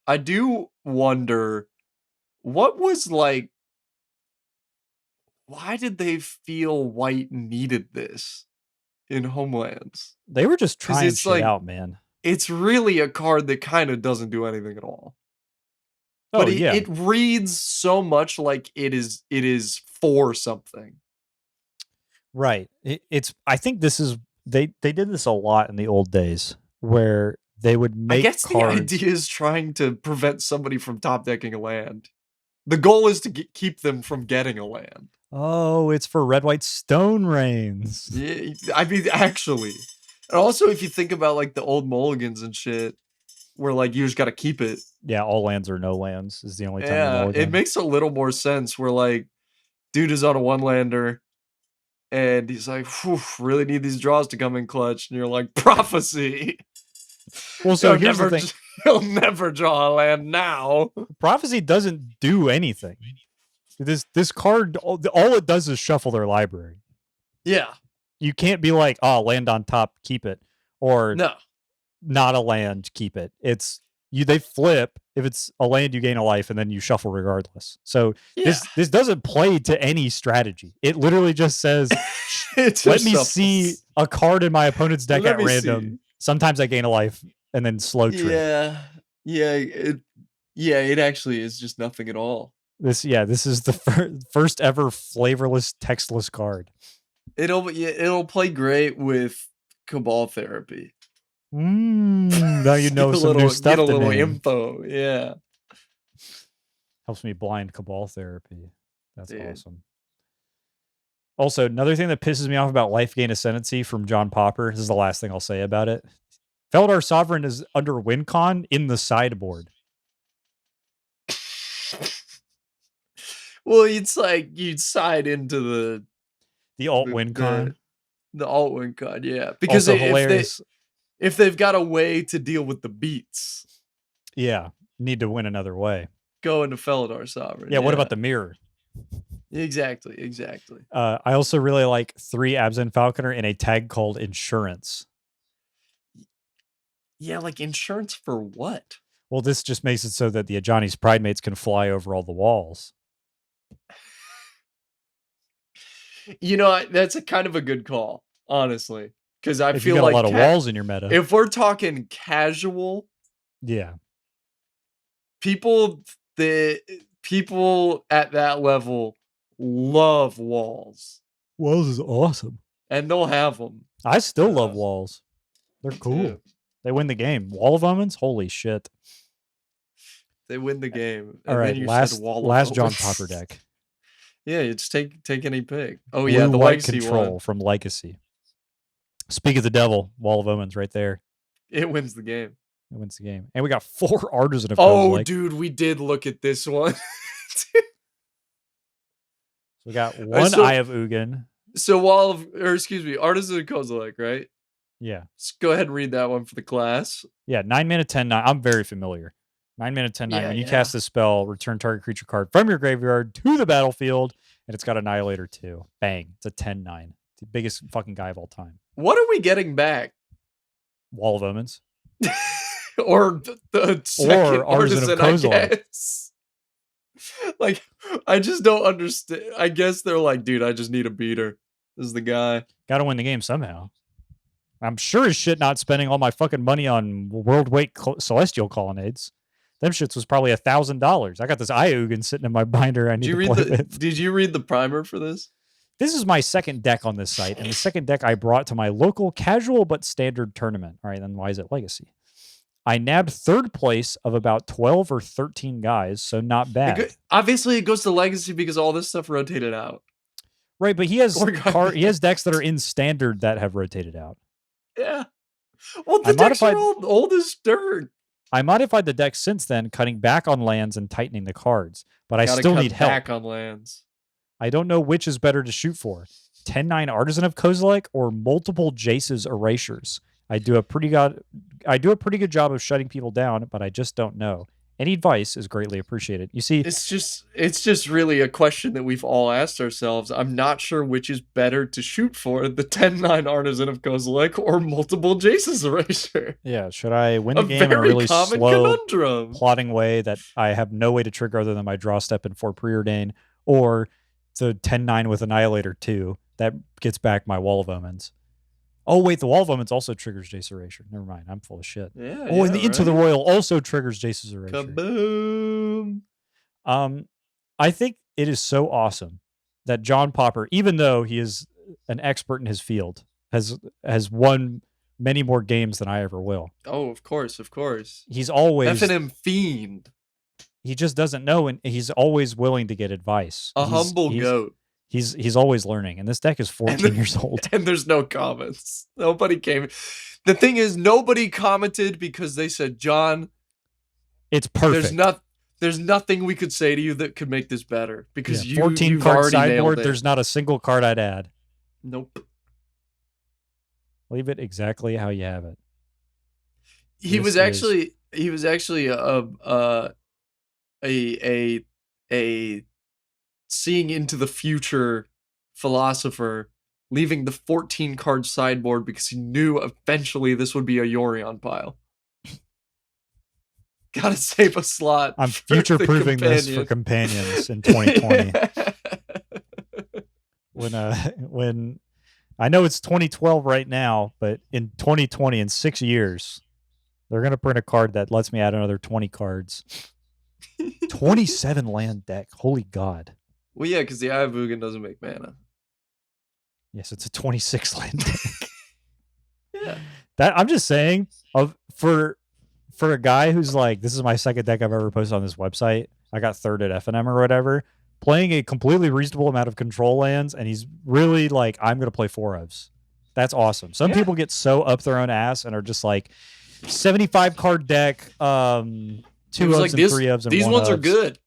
I do wonder what was like. Why did they feel white needed this in Homelands? They were just trying it's shit like, out, man. It's really a card that kind of doesn't do anything at all. Oh, But yeah. it reads so much like it is for something. Right. I think this is they did this a lot in the old days where they would make I guess cards. the idea is trying to prevent somebody from top decking a land. The goal is to keep them from getting a land. Oh, it's for red white stone rains. Yeah, I mean, actually. And also, if you think about like the old mulligans and shit, where like you just got to keep it. Yeah, all lands or no lands is the only time. Yeah, it makes a little more sense. Where like, dude is on a 1-lander, and he's like, really need these draws to come in clutch, and you're like, prophecy. Well, so here's the thing: he'll never draw a land now. Prophecy doesn't do anything. This card, all it does is shuffle their library. Yeah. You can't be like, oh, land on top, keep it, or no, not a land, keep it. It's they flip. If it's a land, you gain a life, and then you shuffle regardless. So this doesn't play to any strategy. It literally just says, let me see a card in my opponent's deck at random. See. Sometimes I gain a life, and then slow trade. It actually is just nothing at all. This is the first ever flavorless, textless card. It'll play great with Cabal Therapy. Now you know some new stuff. Get a little info, yeah. Helps me blind Cabal Therapy. That's awesome. Also, another thing that pisses me off about Life Gain Ascendancy from John Popper, this is the last thing I'll say about it. Felidar Sovereign is under WinCon in the sideboard. Well, it's like you'd side into the alt WinCon. The alt WinCon, yeah. Because if they've got a way to deal with the beats. Yeah. Need to win another way. Go into Felidar Sovereign. Yeah, what about the mirror? Exactly. I also really like 3 Absent Falconer and a tag called Insurance. Yeah, like insurance for what? Well, this just makes it so that the Ajani's Pridemates can fly over all the walls. That's a kind of a good call, honestly. Because I feel you got like a lot of walls in your meta. If we're talking casual, yeah, people at that level love walls. Walls is awesome, and they'll have them. I still love walls. They're cool. Yeah. They win the game. Wall of Omens, holy shit! They win the game. All right, last John Popper deck. Yeah, you just take any pick. Oh Blue, yeah, the white Legacy control one. From Legacy. Speak of the devil, Wall of Omens right there. It wins the game. And we got 4 Artisan of Kozilek. Dude, we did look at this one. So we got one Eye of Ugin. So Artisan of Kozilek, right? Yeah. Let's go ahead and read that one for the class. Yeah, 9 mana, 10, 9. I'm very familiar. 9 mana, 10, 9. When you cast this spell, return target creature card from your graveyard to the battlefield, and it's got Annihilator 2. Bang. It's a 10-9. The biggest fucking guy of all time. What are we getting back? Wall of Omens. Or the second Artisan of Kozilek. Like, I just don't understand. I guess they're like, dude, I just need a beater. is the guy. Got to win the game somehow. I'm sure as shit not spending all my fucking money on world weight celestial colonnades. Them shits was probably $1,000. I got this Iugen sitting in my binder I need to play with. Did you read the primer for this? This is my second deck on this site, and the second deck I brought to my local casual but standard tournament. All right, then why is it Legacy? I nabbed third place of about 12 or 13 guys, so not bad. Obviously, it goes to Legacy because all this stuff rotated out. Right, but he has decks that are in standard that have rotated out. Yeah. Well, the decks are old as dirt. I modified the deck since then, cutting back on lands and tightening the cards, but I still need help. Back on lands. I don't know which is better to shoot for, 10-9 Artisan of Kozilek or multiple Jace's Erasures. I do a pretty good job of shutting people down, but I just don't know. Any advice is greatly appreciated. You see, it's just really a question that we've all asked ourselves. I'm not sure which is better to shoot for, the 10-9 Artisan of Kozilek or multiple Jace's Erasure. Yeah, should I win the game in a really slow, conundrum. Plotting way that I have no way to trigger other than my draw step and 4 preordain, or the 10-9 with Annihilator 2 that gets back my Wall of Omens? Oh, wait, the Wall of Omens also triggers Jace's Erasure. Never mind, I'm full of shit. Yeah, and the Into the Royal also triggers Jace's Erasure. Kaboom! I think it is so awesome that John Popper, even though he is an expert in his field, has won many more games than I ever will. Oh, of course. He's always F&M fiend. He just doesn't know, and he's always willing to get advice. He's humble goat. He's always learning, and this deck is 14 years old. And there's no comments. Nobody came. The thing is, nobody commented because they said, John, it's perfect. There's nothing we could say to you that could make this better because 14 card sideboard. There's not a single card I'd add. Nope. Leave it exactly how you have it. He was actually a seeing into the future philosopher, leaving the 14 card sideboard because he knew eventually this would be a Yorion pile. Gotta save a slot. I'm future proving this for companions in 2020. when I know it's 2012 right now, but in 2020, in 6 years, they're gonna print a card that lets me add another 20 cards. 27 land deck. Holy God. Well, yeah, because the Eye of Ugin doesn't make mana. Yes, it's a 26 land deck. Yeah. I'm just saying, for a guy who's like, this is my second deck I've ever posted on this website. I got third at F&M or whatever. Playing a completely reasonable amount of control lands, and he's really like, I'm going to play 4-ofs. That's awesome. Some people get so up their own ass and are just like, 75 card deck, 2 ofs like and 3 ofs and these 1 ones ofs. are good.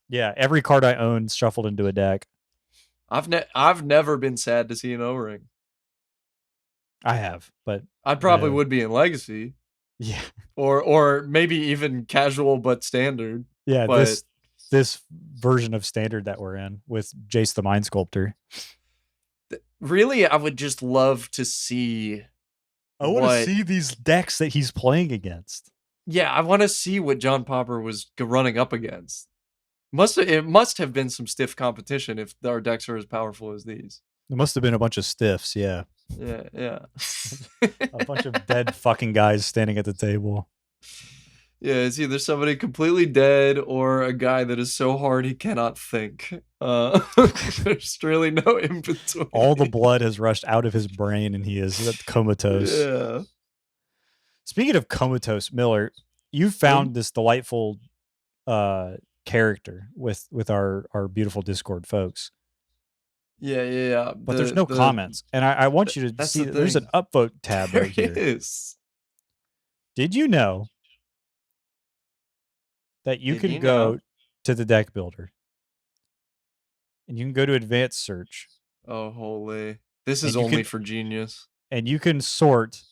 Yeah, every card I own shuffled into a deck. I've never been sad to see an O-ring. I have, but I probably would be in Legacy. Yeah. Or maybe even casual but standard. Yeah, this version of standard that we're in with Jace the Mind Sculptor. Really, I would just love to see. I want to see these decks that he's playing against. Yeah, I want to see what John Popper was running up against. It must have been some stiff competition if our decks are as powerful as these. It must have been a bunch of stiffs, yeah. Yeah. A bunch of dead fucking guys standing at the table. Yeah, it's either somebody completely dead or a guy that is so hard he cannot think. There's really no in between. All the blood has rushed out of his brain and he is comatose. Yeah. Speaking of comatose, Miller, you found this delightful character with our beautiful Discord folks. Yeah. But there's no comments. And I want you to see that there's an upvote tab right here. Is. Did you know that you can go to the deck builder and you can go to advanced search? Oh, holy. This is only for genius. And you can sort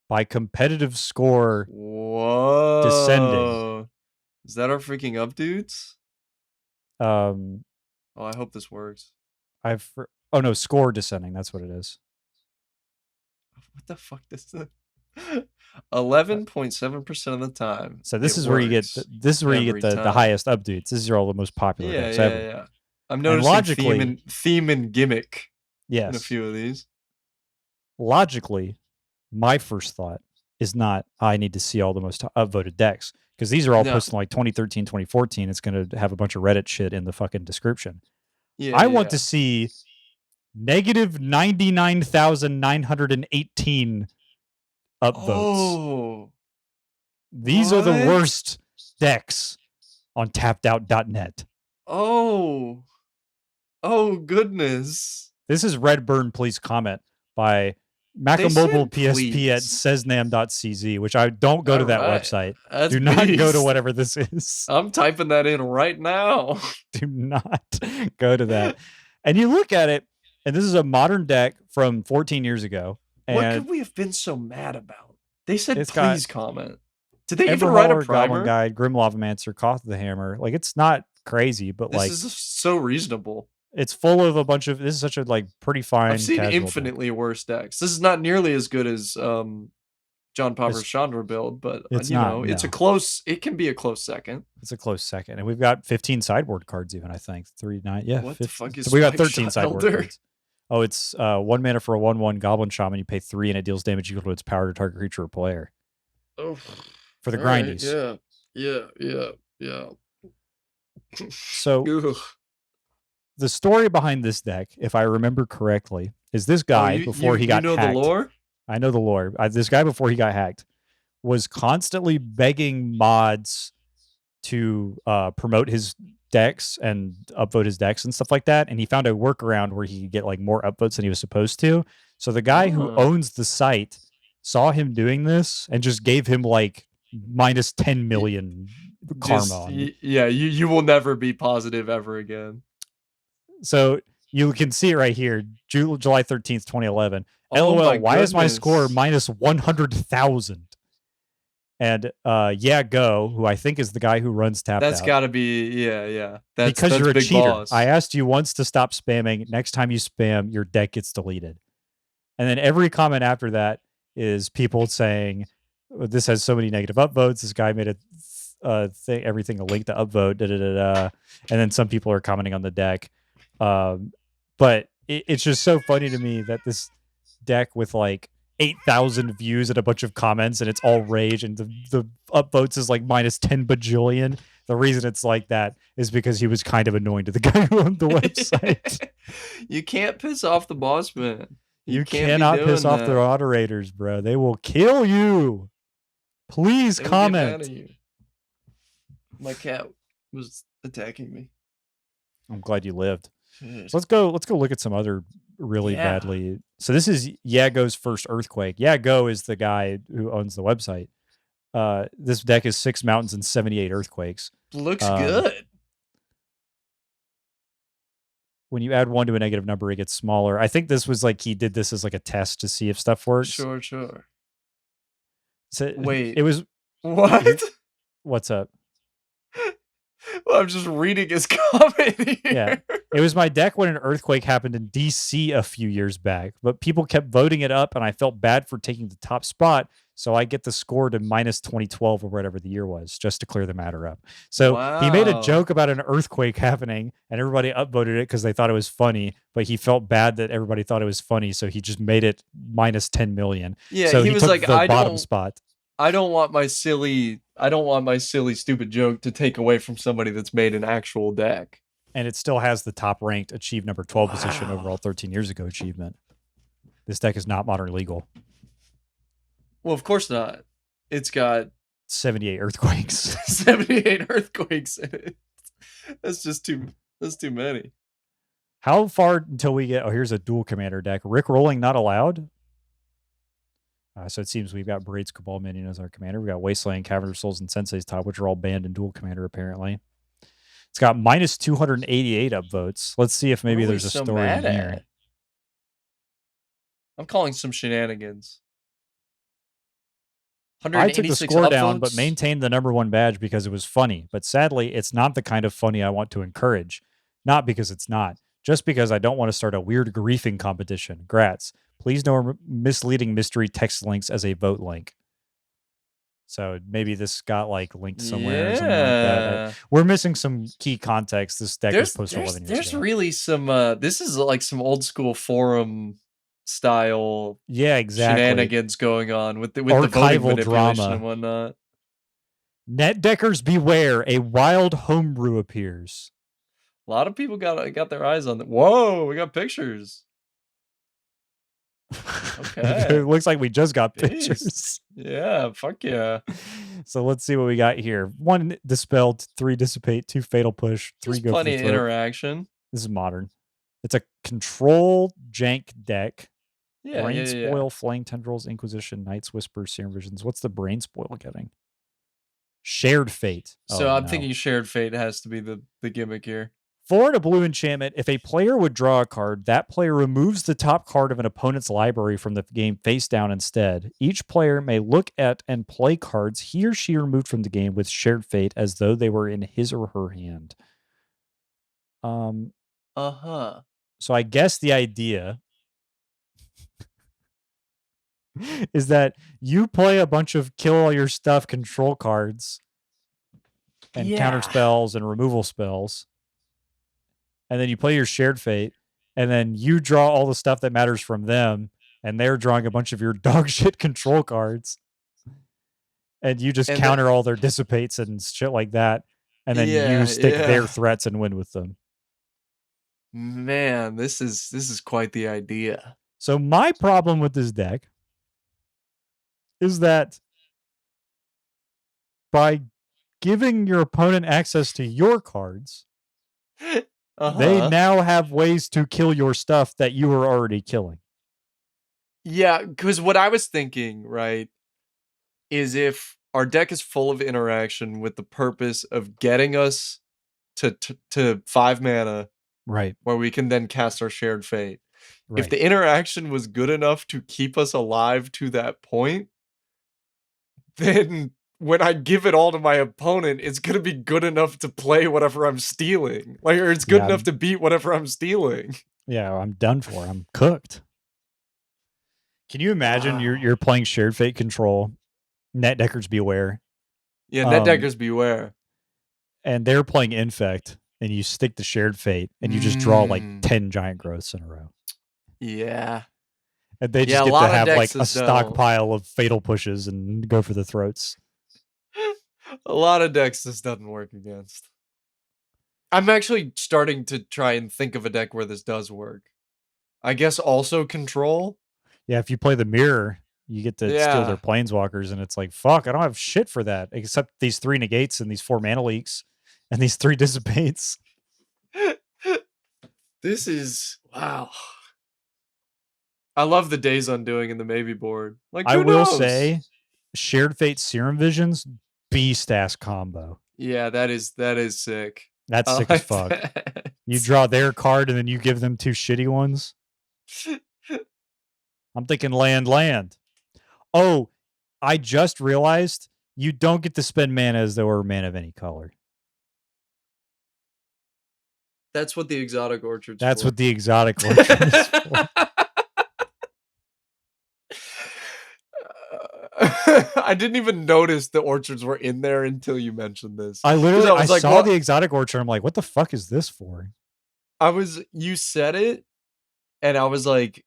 by competitive score. Whoa. Descending. Is that our freaking up dudes? Oh, I hope this works. Oh no, score descending. That's what it is. What the fuck is that? 11.7% of the time. So this is where you get the highest updates. This is all the most popular decks ever. I'm noticing theme and gimmick. in a Yes. few of these. Logically, my first thought is not I need to see all the most upvoted decks because these are all No. posted in like 2013, 2014. It's going to have a bunch of Reddit shit in the fucking description. Yeah, I want to see negative 99,918 upvotes. Oh, These are the what? worst decks on tappedout.net. Oh goodness. This is Redburn, please comment by They Macamobile said PSP at please. sesnam.cz, which I don't go to that Alright. website. That's Do not go to beast. whatever this is. I'm typing that in right now. Do not go to that. And you look at it, and this is a modern deck from 14 years ago. What And could we have been so mad about? They said it's got please comment. Did they even Ember write a Hauler, Goblin primer? Guide, Grim Lavamancer, Koth of the Hammer. Like, it's not crazy, but This like is so reasonable. it's full of a bunch of. This is such a like pretty fine. I've seen casual infinitely worse decks. This is not nearly as good as John Popper's Chandra build, but it's you know, not, it's no. a close. It can be a close second. It's a close second, and we've got 15 sideboard cards. Even I think 3-9. Yeah, What the fuck is so we got Spike 13 Shot sideboard Elder? cards. Oh, it's 1 mana for a 1/1 Goblin Shaman. You pay 3, and it deals damage equal to its power to target creature or player. Oh, for the all right, grindies. Yeah. So Ugh. the story behind this deck, if I remember correctly, is this guy before he got hacked. The lore? I know the lore. This guy before he got hacked was constantly begging mods to promote his decks and upvote his decks and stuff like that. And he found a workaround where he could get like more upvotes than he was supposed to. So the guy who owns the site saw him doing this and just gave him like minus 10 million karma. You will never be positive ever again. So you can see it right here, July 13th, 2011. LOL, why is my score minus 100,000? And Go, who I think is the guy who runs Tapped That's Out. Got to be, yeah. Because you're a cheater. Boss. I asked you once to stop spamming. Next time you spam, your deck gets deleted. And then every comment after that is people saying, this has so many negative upvotes. This guy made everything a link to upvote. And then some people are commenting on the deck. But it's just so funny to me that this deck with like 8,000 views and a bunch of comments and it's all rage and the upvotes is like minus 10 bajillion. The reason it's like that is because he was kind of annoying to the guy who owned the website. You can't piss off the boss man. You cannot piss off the moderators, bro. They will kill you. Please comment. My cat was attacking me. I'm glad you lived. So let's go look at some other really badly. So this is Yago's first earthquake. Yago is the guy who owns the website. This deck is 6 mountains and 78 earthquakes. Looks good. When you add 1 to a negative number, it gets smaller. I think this was like he did this as like a test to see if stuff works. Sure. So wait, it was what? What's up? Well, I'm just reading his comment here. Yeah. It was my deck when an earthquake happened in DC a few years back, but people kept voting it up and I felt bad for taking the top spot. So I get the score to minus 2012 or whatever the year was, just to clear the matter up. So he made a joke about an earthquake happening and everybody upvoted it because they thought it was funny, but he felt bad that everybody thought it was funny. So he just made it minus 10 million. Yeah. So he was took like, the bottom spot. I don't want my silly, stupid joke to take away from somebody that's made an actual deck. And it still has the top ranked achieved number 12 position overall 13 years ago achievement. This deck is not modern legal. Well, of course not. It's got 78 earthquakes. 78 earthquakes in it. That's too many. How far until we get, here's a dual commander deck. Rick rolling not allowed. So it seems we've got Braid's Cabal Minion as our commander. We've got Wasteland, Cavern of Souls, and Sensei's Top, which are all banned in dual commander, apparently. It's got minus 288 upvotes. Let's see if maybe there's a story in here. I'm calling some shenanigans. I took the score upvotes? down, but maintained the #1 badge because it was funny. But sadly, it's not the kind of funny I want to encourage. Not because it's not. Just because I don't want to start a weird griefing competition. Grats. Please no misleading mystery text links as a vote link. So maybe this got like linked somewhere or something like that. Yeah. We're missing some key context. This deck was posted 11 years There's ago. really some this is like some old school forum style Yeah, exactly. shenanigans going on with the voting Archival manipulation drama. and whatnot. Net deckers beware, a wild homebrew appears. A lot of people got their eyes on that. Whoa, we got pictures. Okay. It looks like we just got Jeez. pictures. Yeah, fuck yeah. So let's see what we got here. 1 dispel, 3 dissipate, 2 fatal push, 3 There's go for plenty the of throat. interaction. This is modern. It's a control jank deck. Yeah, Brain yeah. spoil, flaying tendrils, inquisition, night's whisper, serum visions. What's the brain spoil getting? Shared fate. So I'm thinking shared fate has to be the gimmick here. 4 and a blue enchantment. If a player would draw a card, that player removes the top card of an opponent's library from the game face down instead. Each player may look at and play cards he or she removed from the game with shared fate as though they were in his or her hand. Uh-huh. So I guess the idea is that you play a bunch of kill all your stuff control cards and counter spells and removal spells. And then you play your shared fate, and then you draw all the stuff that matters from them, and they're drawing a bunch of your dog shit control cards. And you just counter all their dissipates and shit like that. And then you stick their threats and win with them. Man, this is quite the idea. So my problem with this deck is that by giving your opponent access to your cards, they now have ways to kill your stuff that you were already killing. Yeah, because what I was thinking, right, is if our deck is full of interaction with the purpose of getting us to 5 mana, right, where we can then cast our shared fate. Right. If the interaction was good enough to keep us alive to that point, then when I give it all to my opponent, it's gonna be good enough to play whatever I'm stealing. Like, or it's good enough to beat whatever I'm stealing. Yeah, I'm done for. I'm cooked. Can you imagine you're playing shared fate control, net deckers beware. Yeah, net deckers beware. And they're playing infect, and you stick the shared fate, and you just draw like 10 giant growths in a row. Yeah. And they just get to have like a stockpile of fatal pushes and go for the throats. A lot of decks this doesn't work against. I'm actually starting to try and think of a deck where this does work. I guess also control. Yeah, if you play the mirror, you get to steal their planeswalkers, and it's like, fuck, I don't have shit for that except these 3 negates and these 4 mana leaks and these 3 dissipates. This is wow. I love the Days Undoing in the maybe board. Like, I will say, shared fate serum visions, beast ass combo. Yeah, that is sick. That's sick as fuck. You draw their card and then you give them 2 shitty ones. I'm thinking land. Oh, I just realized you don't get to spend mana as though it were mana of any color. That's what the exotic orchard's That's for. what the exotic orchard is for. I didn't even notice the orchards were in there until you mentioned this. I saw the exotic orchard. I'm like, what the fuck is this for? You said it, and I was like,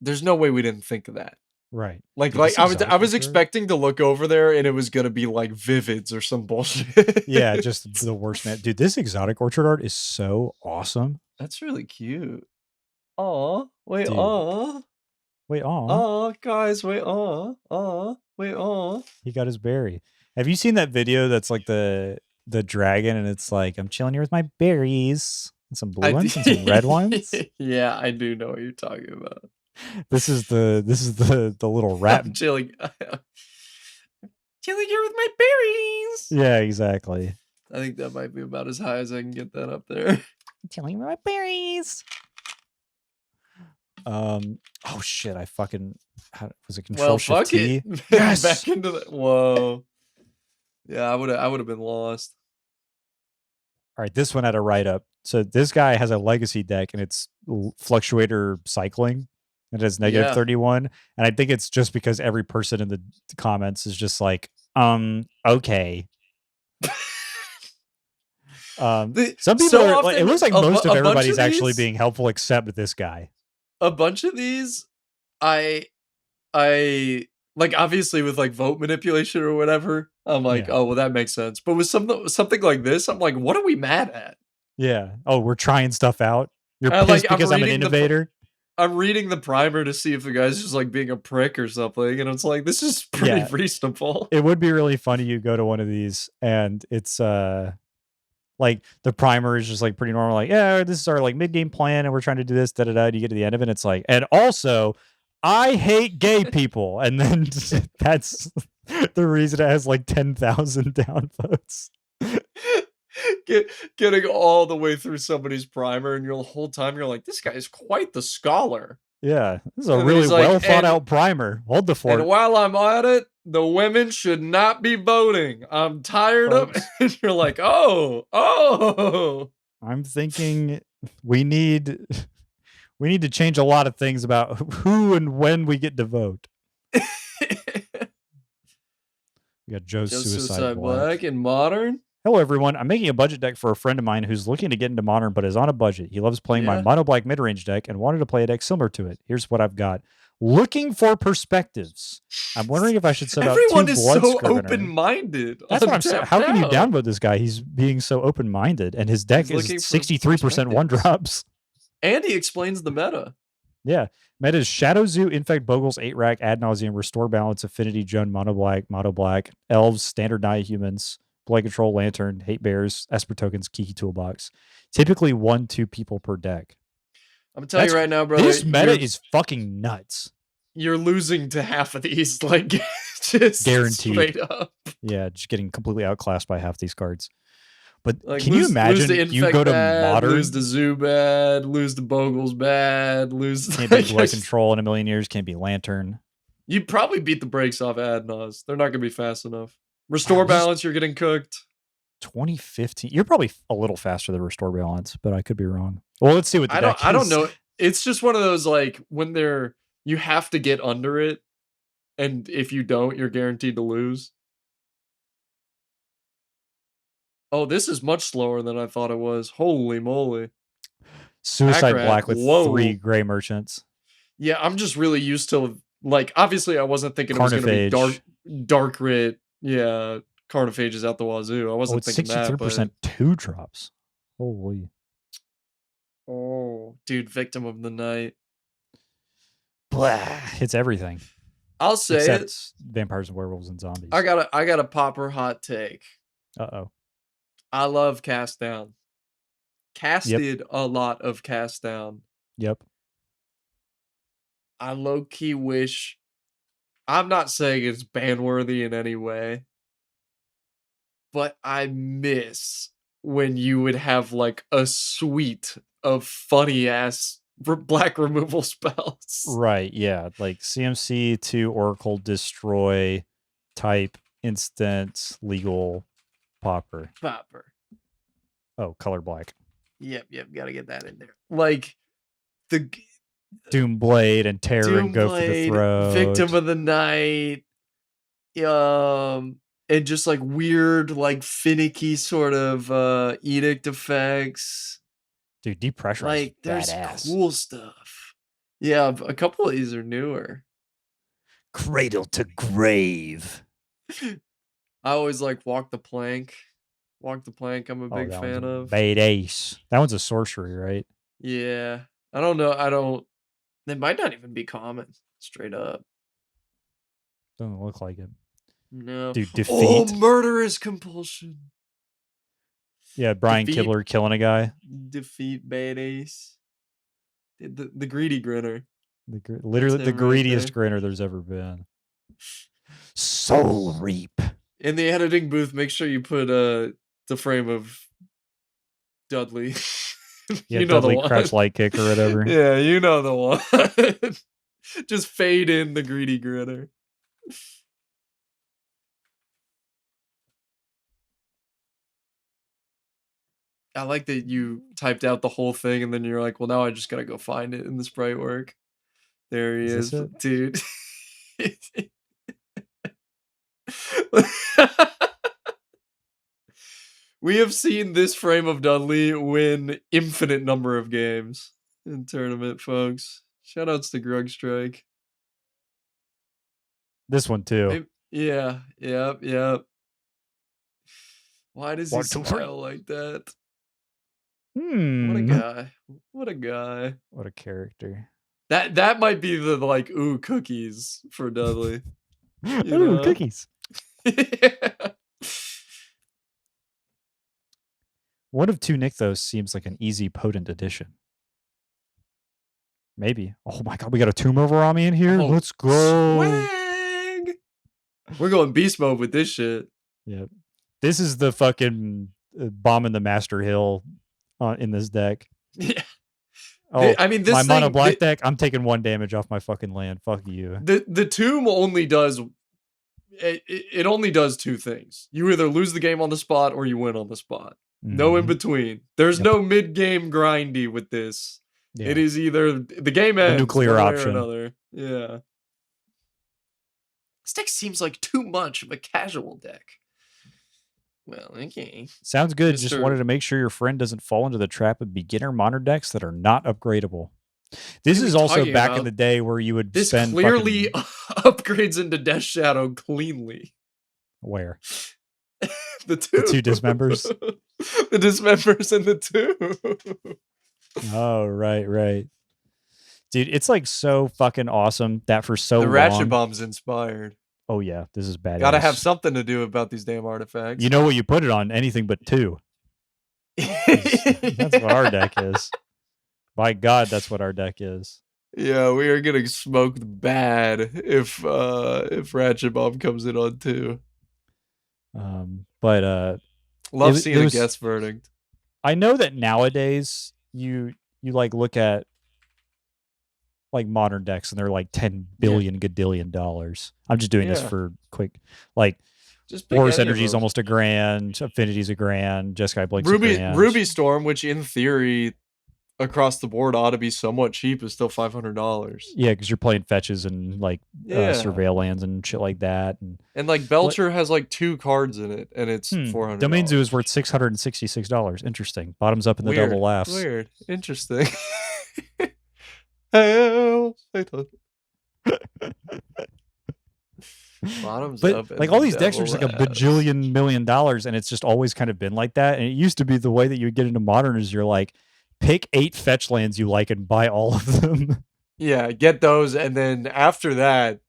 there's no way we didn't think of that. Right. Like I was expecting to look over there and it was gonna be like Vivids or some bullshit. Yeah, just the worst, man. Dude, this exotic orchard art is so awesome. That's really cute. Aw, wait, Dude. aw. Wait, aw. Aw, guys, wait, aw, wait, aw. He got his berry. Have you seen that video that's like the dragon and it's like, I'm chilling here with my berries. And some blue ones and some red ones? Yeah, I do know what you're talking about. This is the little rat. I'm chilling. Chilling here with my berries. Yeah, exactly. I think that might be about as high as I can get that up there. Chilling with my berries. Oh shit! I fucking was it Control Shift T? Yes. Back into the whoa. Yeah, I would have been lost. All right, this one had a write up. So this guy has a legacy deck, and it's fluctuator cycling. It has negative 31. And I think it's just because every person in the comments is just like, okay. Some people are like, it looks like most of everybody's actually being helpful except this guy. A bunch of these, I like, obviously with like vote manipulation or whatever, I'm like, oh well, that makes sense. But with something like this, I'm like, what are we mad at? Yeah. Oh, we're trying stuff out. You're pissed because I'm an innovator. I'm reading the primer to see if the guy's just like being a prick or something, and it's like, this is pretty reasonable. It would be really funny. You go to one of these and it's like the primer is just like pretty normal, like, yeah, this is our like mid-game plan and we're trying to do this, da-da-da. You get to the end of it, it's like, and also I hate gay people. And then that's the reason it has like 10,000 downvotes. Getting all the way through somebody's primer, and the whole time you're like, this guy is quite the scholar. Yeah, this is a really well thought out primer. Hold the fort. And while I'm at it, the women should not be voting. I'm tired of it. And you're like, oh. I'm thinking we need to change a lot of things about who and when we get to vote. We got Joe's Suicide Black in Modern. Hello, everyone. I'm making a budget deck for a friend of mine who's looking to get into Modern but is on a budget. He loves playing my Mono Black mid-range deck and wanted to play a deck similar to it. Here's what I've got. Looking for perspectives. I'm wondering if I should send out 2 Blood Scrivener. Everyone is so open-minded. That's what I'm saying. How can you downvote this guy? He's being so open-minded, and his deck is 63% one drops. And he explains the meta. Yeah. Meta is Shadow Zoo, Infect, Bogles, 8-Rack, Ad Nauseam, Restore Balance, Affinity, Jund, Mono Black, Elves, Standard Naya Humans, Play Control, Lantern, Hate Bears, Esper Tokens, Kiki Toolbox. Typically 1-2 people per deck. I'm telling you right now, brother. This meta is fucking nuts. You're losing to half of these, like, just guaranteed. Straight up. Yeah, just getting completely outclassed by half these cards. But like, can you imagine you go to Modern, lose the Zoo bad, lose the Bogles bad, lose can't be Play Control in a million years, can't be Lantern. You'd probably beat the brakes off Ad Naus. They're not going to be fast enough. Restore Balance, you're getting cooked. 2015. You're probably a little faster than Restore Balance, but I could be wrong. Well, let's see what the deck is. I don't know. It's just one of those, like, when you have to get under it, and if you don't, you're guaranteed to lose. Oh, this is much slower than I thought it was. Holy moly. Suicide Black with 3 Gray Merchants. Yeah, I'm just really used to, like, obviously I wasn't thinking it was going to be Dark Rit. Yeah, Carnophage is out the wazoo. I wasn't thinking that. 63% 2 drops. Holy. Oh, dude, Victim of the Night. Blah. Hits everything. I'll say except vampires and werewolves and zombies. I got a popper hot take. Uh-oh. I love Cast Down. Casted a lot of Cast Down. Yep. I low-key wish... I'm not saying it's ban-worthy in any way, but I miss when you would have, like, a suite of funny-ass black removal spells. Right, yeah. Like CMC to Oracle, Destroy, Type, Instant, Legal, Popper. Oh, Color Black. Yep, gotta get that in there. Like, the... Doomblade and Terran go for the throat. Victim of the Night. And just like weird, like finicky sort of edict effects. Dude, Depression. Like, there's badass. Cool stuff. Yeah, a couple of these are newer. Cradle to Grave. I always like Walk the Plank. Walk the Plank, I'm a big fan of. Badass. That one's a sorcery, right? Yeah. I don't know. They might not even be common, straight up. Doesn't look like it. No. Dude, Defeat. Oh, Murderous Compulsion. Yeah, Brian Kibler killing a guy. Defeat badass. The greedy grinner. Literally the greediest grinner there's ever been. Soul Reap. In the editing booth, make sure you put the frame of Dudley. Yeah, you know Dudley Crouch Light Kick or whatever. Yeah, you know the one. Just fade in the greedy grinner. I like that you typed out the whole thing and then you're like, well, now I just gotta go find it in the sprite work. There he Is is, this it? dude. We have seen this frame of Dudley win infinite number of games in tournament, folks. Shoutouts to Grug Strike. This one too. Yeah, yep. Why does he 1, 2, 3. smile like that? What a Hmm. guy. What a guy. What a character. That might be the like ooh cookies for Dudley. You Ooh, know? cookies. Yeah. One of two Nykthos seems like an easy, potent addition. Maybe. Oh my god, we got a Tomb of Rami in here. Oh, Let's go. swag! We're going beast mode with this shit. Yep. This is the fucking bombing the Master Hill in this deck. Yeah. Oh, I mean, this my mono thing, black deck, I'm taking 1 damage off my fucking land. Fuck you. The tomb only does it only does 2 things. You either lose the game on the spot or you win on the spot. No in between. There's no mid-game grindy with this. Yeah. It is either the game ends nuclear one way option. or another. Yeah. This deck seems like too much of a casual deck. Well, okay. Sounds good. Just wanted to make sure your friend doesn't fall into the trap of beginner modern decks that are not upgradable. This is also back in the day where you would this spend clearly upgrades into Death Shadow cleanly. Where? The two dismembers? The dismembers and the 2. Oh, right. Dude, it's like so fucking awesome that for so long... The Ratchet Bomb's inspired. Oh yeah, this is badass. Gotta have something to do about these damn artifacts. You know what you put it on? Anything but 2. That's what our deck is. By God, that's what our deck is. Yeah, we are getting smoked bad if Ratchet Bomb comes in on 2. Love seeing a guess verdict. I know that nowadays you like look at like modern decks and they're like 10 billion gadillion dollars. I'm just doing this for quick, like just Force Energy is almost $1,000, Affinity's $1,000, Jeskai Blake's $1,000. Ruby Storm, which in theory across the board ought to be somewhat cheap, is still $500. Yeah, because you're playing fetches and like surveil lands and shit like that, and like Belcher has like 2 cards in it, and it's $400. Domain Zoo is worth $666. Interesting. Bottoms up in the double laughs. Weird. Interesting. Hell, bottoms up. Like all these decks are just like a bajillion $1,000,000, and it's just always kind of been like that. And it used to be the way that you would get into modern is you're like, pick 8 fetch lands you like and buy all of them. Yeah, get those, and then after that,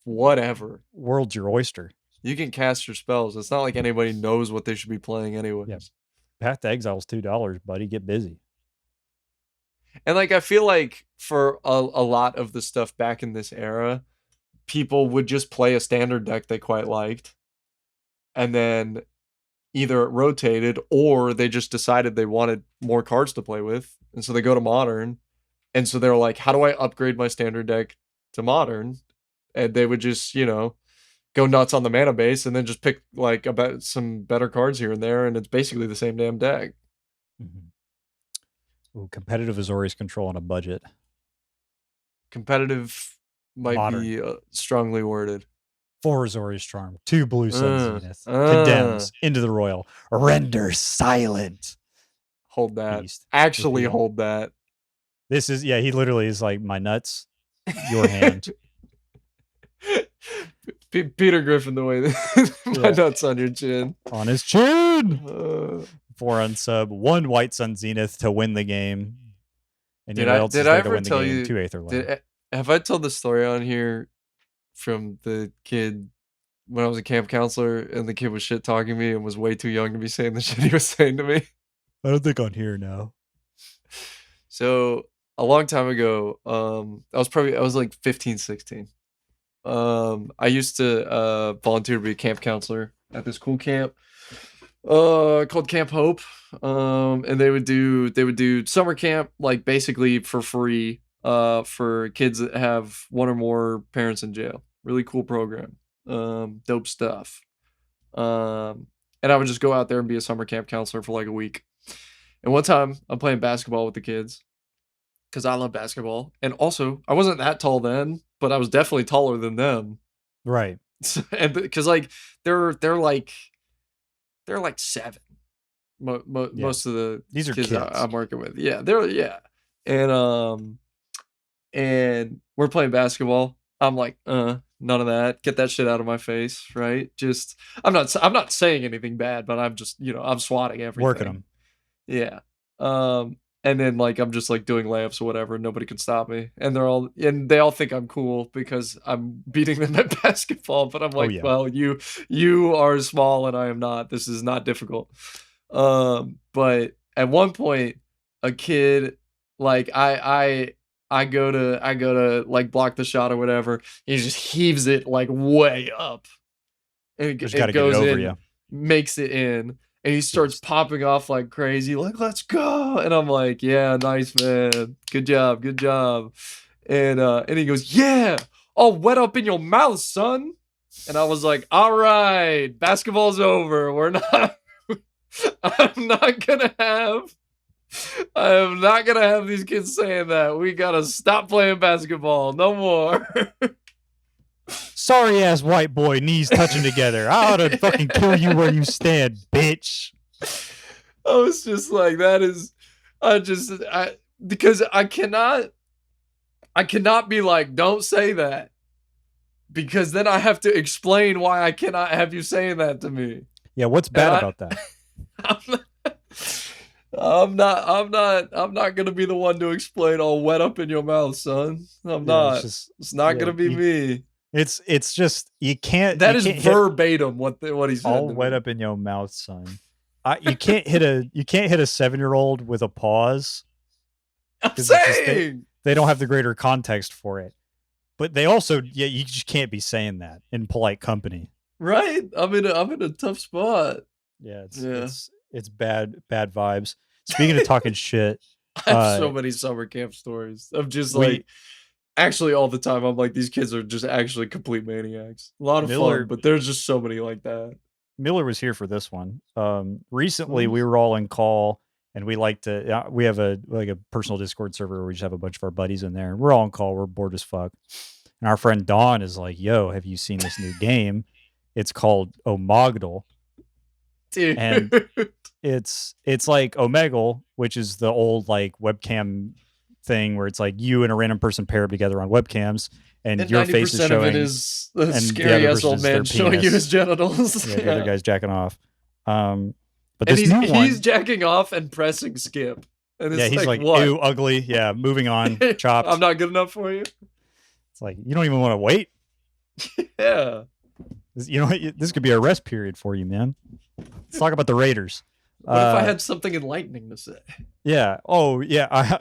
whatever. World's your oyster. You can cast your spells. It's not like anybody knows what they should be playing anyway. Yeah. Path to Exile's $2, buddy. Get busy. And like I feel like for a lot of the stuff back in this era, people would just play a standard deck they quite liked, and then either it rotated or they just decided they wanted more cards to play with, and so they go to modern, and so they're like, how do I upgrade my standard deck to modern? And they would just, you know, go nuts on the mana base and then just pick like about some better cards here and there, and it's basically the same damn deck. Ooh, competitive Azorius control on a budget. Competitive might be strongly worded. 4 Azorius Charm, 2 Blue Sun Zenith, Condemns, Into the Royal, Render Silent. Hold that. Beast. Actually hold that. This is, he literally is like, my nuts, your hand. Peter Griffin, the way that my nuts on your chin. On his chin! 4 unsub, 1 White Sun Zenith to win the game. And did I ever tell you? 2 Aether. Have I told the story on here from the kid when I was a camp counselor and the kid was shit talking me and was way too young to be saying the shit he was saying to me? I don't think on here now. So a long time ago, I was like 15, 16. I used to volunteer to be a camp counselor at this cool camp called Camp Hope. And they would do summer camp, like basically for free, for kids that have 1 or more parents in jail. Really cool program. Dope stuff. And I would just go out there and be a summer camp counselor for like a week. And one time I'm playing basketball with the kids, because I love basketball, and also I wasn't that tall then, but I was definitely taller than them. Right. And because like they're like 7. Yeah. Most of the These are kids kids. I'm working with, yeah, and we're playing basketball. I'm like, none of that. Get that shit out of my face, right? Just I'm not saying anything bad, but I'm just I'm swatting everything. Working them. Yeah. And then like I'm just like doing layups or whatever, and nobody can stop me. And they all think I'm cool because I'm beating them at basketball. But I'm like, yeah. well, you are small and I am not. This is not difficult. But at one point, a kid like I go to like block the shot or whatever. He just heaves it like way up. And Just it got to get it goes over in, you. makes it in, and he starts popping off like crazy, like, let's go. And I'm like, yeah, nice, man. Good job, good job. And he goes, yeah, all wet up in your mouth, son. And I was like, all right, basketball's over. We're not I'm not gonna have I am not gonna have these kids saying that. We gotta stop playing basketball. No more. Sorry ass white boy, knees touching together. I ought to fucking kill you where you stand, bitch. I was just like, that is, because I cannot be like, don't say that. Because then I have to explain why I cannot have you saying that to me. Yeah, what's bad about that? I'm not gonna be the one to explain all wet up in your mouth, son. I'm not. It's not gonna be me. It's just you can't. That you is can't verbatim what he said. All wet up in your mouth, son. You can't hit a 7-year-old with a pause. I'm saying they don't have the greater context for it. But they also, you just can't be saying that in polite company. Right? I'm in a tough spot. Yeah, it's bad vibes. Speaking of talking shit, I have so many summer camp stories of just like actually all the time. I'm like, these kids are just actually complete maniacs. A lot of fun, but there's just so many like that. Miller was here for this one. Recently we were all in call, and we like to we have a personal Discord server where we just have a bunch of our buddies in there. We're all on call. We're bored as fuck. And our friend Dawn is like, "Yo, have you seen this new game? It's called Omegle." Dude. And it's like Omegle, which is the old like webcam thing where it's like you and a random person paired together on webcams, and your face is showing. Of it is the scary ass old man showing you his genitals. Yeah, the other guy's jacking off. But and this new one, he's jacking off and pressing skip. And it's he's like, what? Ew, ugly. Yeah, moving on. Chopped. I'm not good enough for you. It's like you don't even want to wait. Yeah. This could be a rest period for you, man. Let's talk about the Raiders. What if I had something enlightening to say? Yeah. Oh, yeah.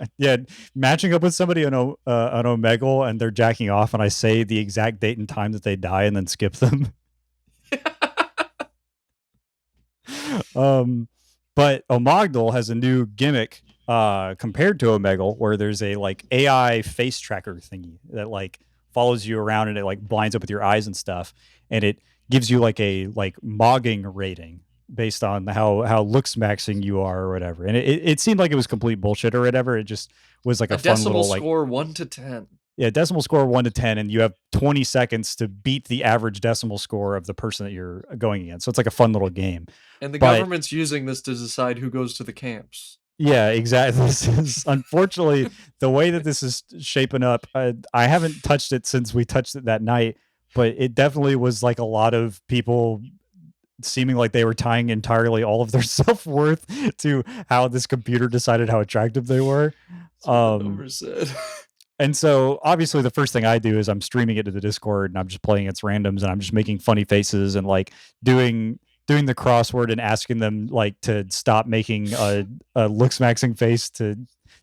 Matching up with somebody on Omegle and they're jacking off, and I say the exact date and time that they die, and then skip them. But Omegle has a new gimmick compared to Omegle, where there's a like AI face tracker thingy that like follows you around, and it like blinds up with your eyes and stuff, and it gives you like a mogging rating based on how looks maxing you are or whatever. And it seemed like it was complete bullshit or whatever. It just was like a fun decimal little score 1 to 10. Yeah, decimal score 1 to 10, and you have 20 seconds to beat the average decimal score of the person that you're going against. So it's like a fun little game. And the government's using this to decide who goes to the camps. Yeah, exactly. This is unfortunately the way that this is shaping up. I haven't touched it since we touched it that night, but it definitely was like a lot of people seeming like they were tying entirely all of their self-worth to how this computer decided how attractive they were. And so obviously the first thing I do is I'm streaming it to the Discord, and I'm just playing its randoms, and I'm just making funny faces and like doing the crossword and asking them like to stop making a looks maxing face to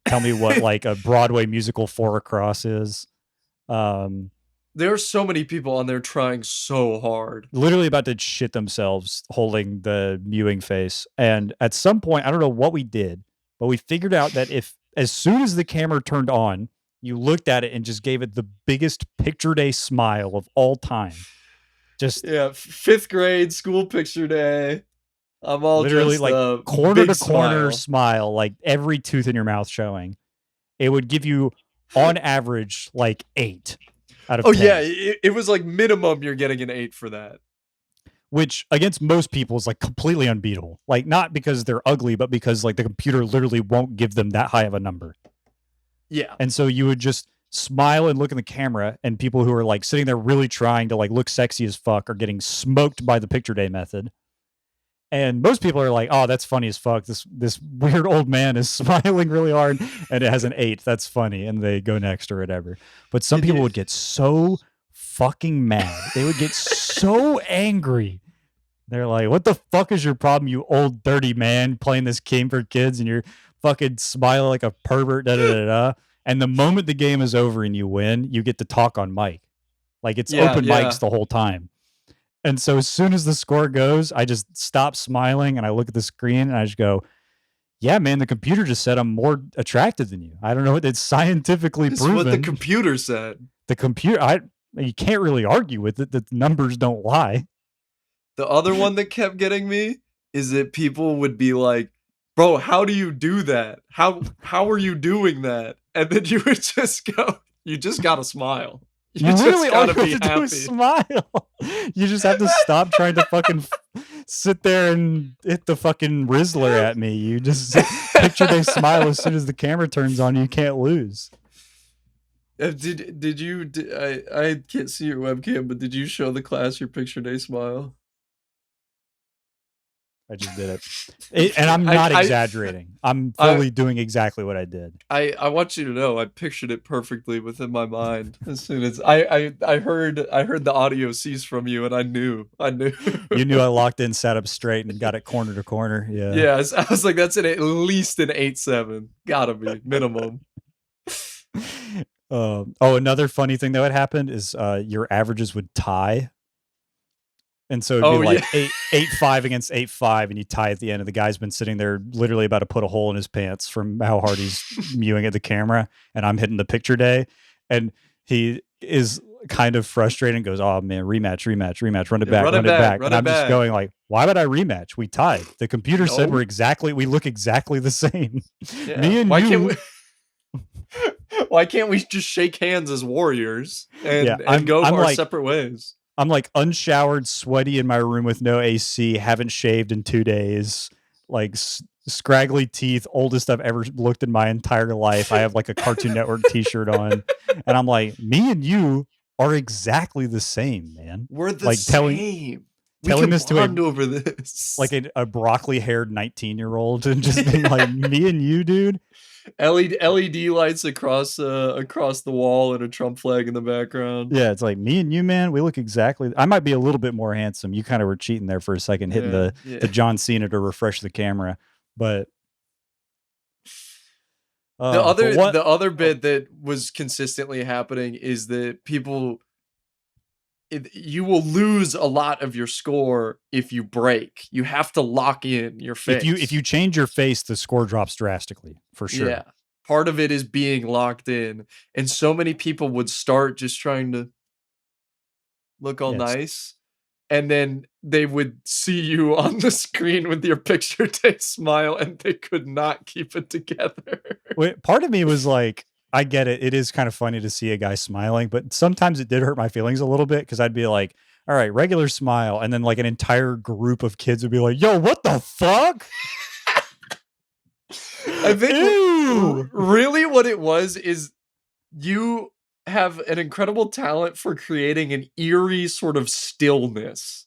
tell me what like a Broadway musical 4 across is. There are so many people on there trying so hard. Literally about to shit themselves holding the mewing face. And at some point, I don't know what we did, but we figured out that if as soon as the camera turned on, you looked at it and just gave it the biggest picture day smile of all time. Just 5th grade school picture day. I'm all literally dressed like up, corner to corner smile, like every tooth in your mouth showing. it would give you on average like 8 out of Oh 10. yeah, it was like minimum you're getting an 8 for that. Which against most people is like completely unbeatable. Like not because they're ugly, but because like the computer literally won't give them that high of a number. Yeah. And so you would just smile and look in the camera, and people who are like sitting there really trying to like look sexy as fuck are getting smoked by the picture day method. And most people are like, "Oh, that's funny as fuck. This weird old man is smiling really hard, and it has an 8. That's funny." And they go next or whatever. But some people would get so fucking mad. They would get so angry. They're like, "What the fuck is your problem, you old dirty man playing this game for kids, and you're fucking smiling like a pervert?" Da da da da. And the moment the game is over and you win, you get to talk on mic. Like it's open mics the whole time. And so as soon as the score goes, I just stop smiling and I look at the screen and I just go, "Yeah, man, the computer just said I'm more attractive than you. I don't know what it's scientifically proven." What the computer said. The computer, you can't really argue with it. The numbers don't lie. The other one that kept getting me is that people would be like, "Bro, how do you do that? How are you doing that?" And then you would just go, "You just gotta smile. You just Literally, all gotta you have be to do is happy." smile. You just have to stop trying to fucking sit there and hit the fucking Rizzler at me. You just picture they smile as soon as the camera turns on. You can't lose. Did you? I can't see your webcam, but did you show the class your picture day smile? I just did it. And I'm not exaggerating. I'm fully doing exactly what I did. I want you to know I pictured it perfectly within my mind as soon as I heard the audio cease from you, and I knew. You knew I locked in, sat up straight, and got it corner to corner. Yeah. Yeah, I was like, that's at least an 8.7. Gotta be minimum. Another funny thing that would happen is your averages would tie. And so it'd be like 8-5 against 8-5, and you tie at the end, and the guy's been sitting there literally about to put a hole in his pants from how hard he's mewing at the camera, and I'm hitting the picture day, and he is kind of frustrated and goes, "Oh man, rematch, run it back. And I'm just going like, "Why would I rematch? We tied. The computer said we look exactly the same." Yeah. Me and you. Why can't we just shake hands as warriors and go our separate ways? I'm like unshowered, sweaty in my room with no AC, haven't shaved in 2 days, like scraggly teeth, oldest I've ever looked in my entire life. I have like a Cartoon Network t-shirt on, and I'm like, me and you are exactly the same, man. We're the like same. Telling this to over this. Like a broccoli-haired 19-year-old and just being like, me and you, dude. LED lights across the wall and a Trump flag in the background. Yeah, it's like me and you, man. We look exactly. I might be a little bit more handsome. You kind of were cheating there for a second, hitting the John Cena to refresh the camera. But the other bit that was consistently happening is that people, you will lose a lot of your score if you break. You have to lock in your face. If you change your face, the score drops drastically, for sure. Yeah. Part of it is being locked in. And so many people would start just trying to look all nice. And then they would see you on the screen with your picture day smile, and they could not keep it together. Part of me was like, I get it. It is kind of funny to see a guy smiling, but sometimes it did hurt my feelings a little bit because I'd be like, all right, regular smile. And then like an entire group of kids would be like, "Yo, what the fuck?" I think really what it was is you have an incredible talent for creating an eerie sort of stillness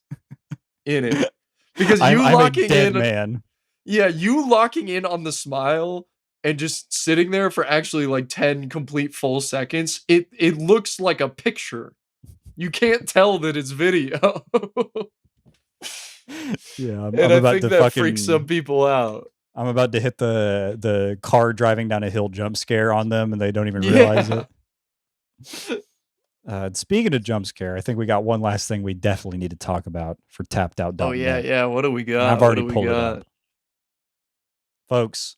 in it. Because you locking in, man. Yeah, you locking in on the smile and just sitting there for actually like 10 complete full seconds, it looks like a picture. You can't tell that it's video. Yeah, I think that freaks some people out. I'm about to hit the car driving down a hill jump scare on them, and they don't even realize it. Speaking of jump scare, I think we got one last thing we definitely need to talk about for tappedout.net. Oh yeah. What do we got? I've already pulled it up, folks.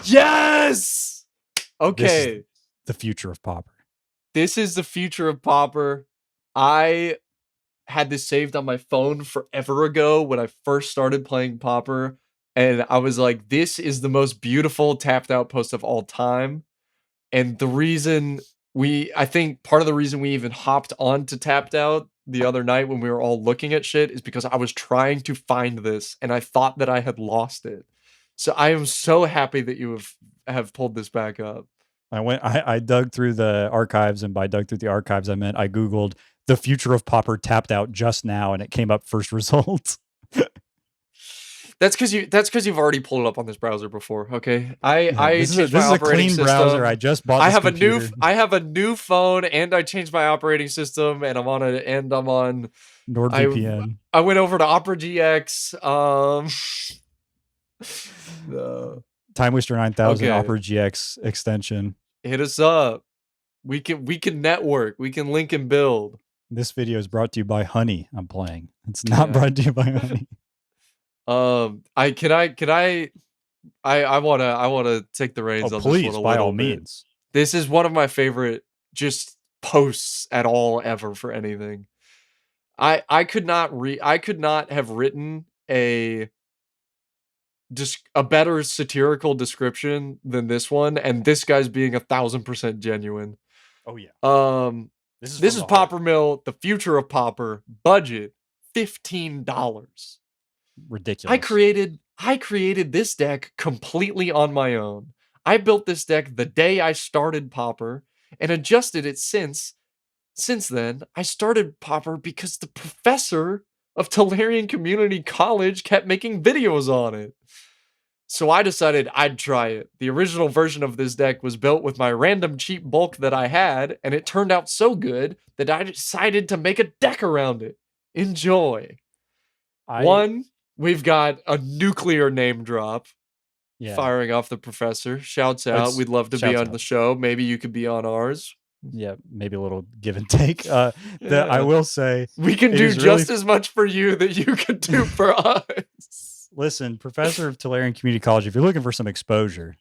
Yes. Okay. The future of Pauper. This is the future of Pauper. I had this saved on my phone forever ago when I first started playing Pauper, and I was like, this is the most beautiful tapped out post of all time. And the reason I think part of the reason we even hopped on to Tapped Out the other night when we were all looking at shit is because I was trying to find this and I thought that I had lost it. So I am so happy that you have pulled this back up. I dug through the archives, and by dug through the archives, I meant I Googled the future of Popper Tapped Out just now, and it came up first results. That's because you've already pulled it up on this browser before. Okay, This is a clean browser. I just bought. I have a new phone, and I changed my operating system, and I'm on NordVPN. I went over to Opera GX. Timewaster 9000 Opera GX extension. Hit us up. We can network. We can link and build. This video is brought to you by Honey. I'm playing. It's not brought to you by Honey. I wanna take the reins on please, this one a by little all bit. means. This is one of my favorite just posts at all ever for anything. I could not have written a better satirical description than this one, and this guy's being 1000% genuine. Oh yeah. This is Popper Mill, the future of Popper, budget $15. Ridiculous. I created this deck completely on my own. I built this deck the day I started Popper and adjusted it since. Since then, I started Popper because the professor of Tolarian Community College kept making videos on it. So I decided I'd try it. The original version of this deck was built with my random cheap bulk that I had, and it turned out so good that I decided to make a deck around it. Enjoy. We've got a nuclear name drop. Yeah. Firing off the professor. Shouts out. We'd love to be on the show. Maybe you could be on ours. Yeah, maybe a little give and take. I will say we can do just as much for you that you could do for us. Listen, professor of Tolarian Community College, if you're looking for some exposure.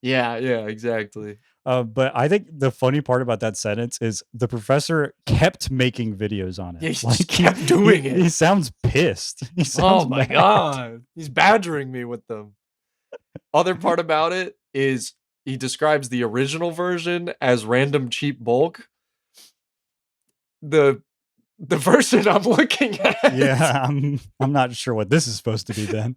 Yeah, exactly. But I think the funny part about that sentence is the professor kept making videos on it. Yeah, he kept doing it. He sounds pissed. He sounds my God. He's badgering me with them. Other part about it is he describes the original version as random cheap bulk. The version I'm looking at. Yeah, I'm not sure what this is supposed to be then.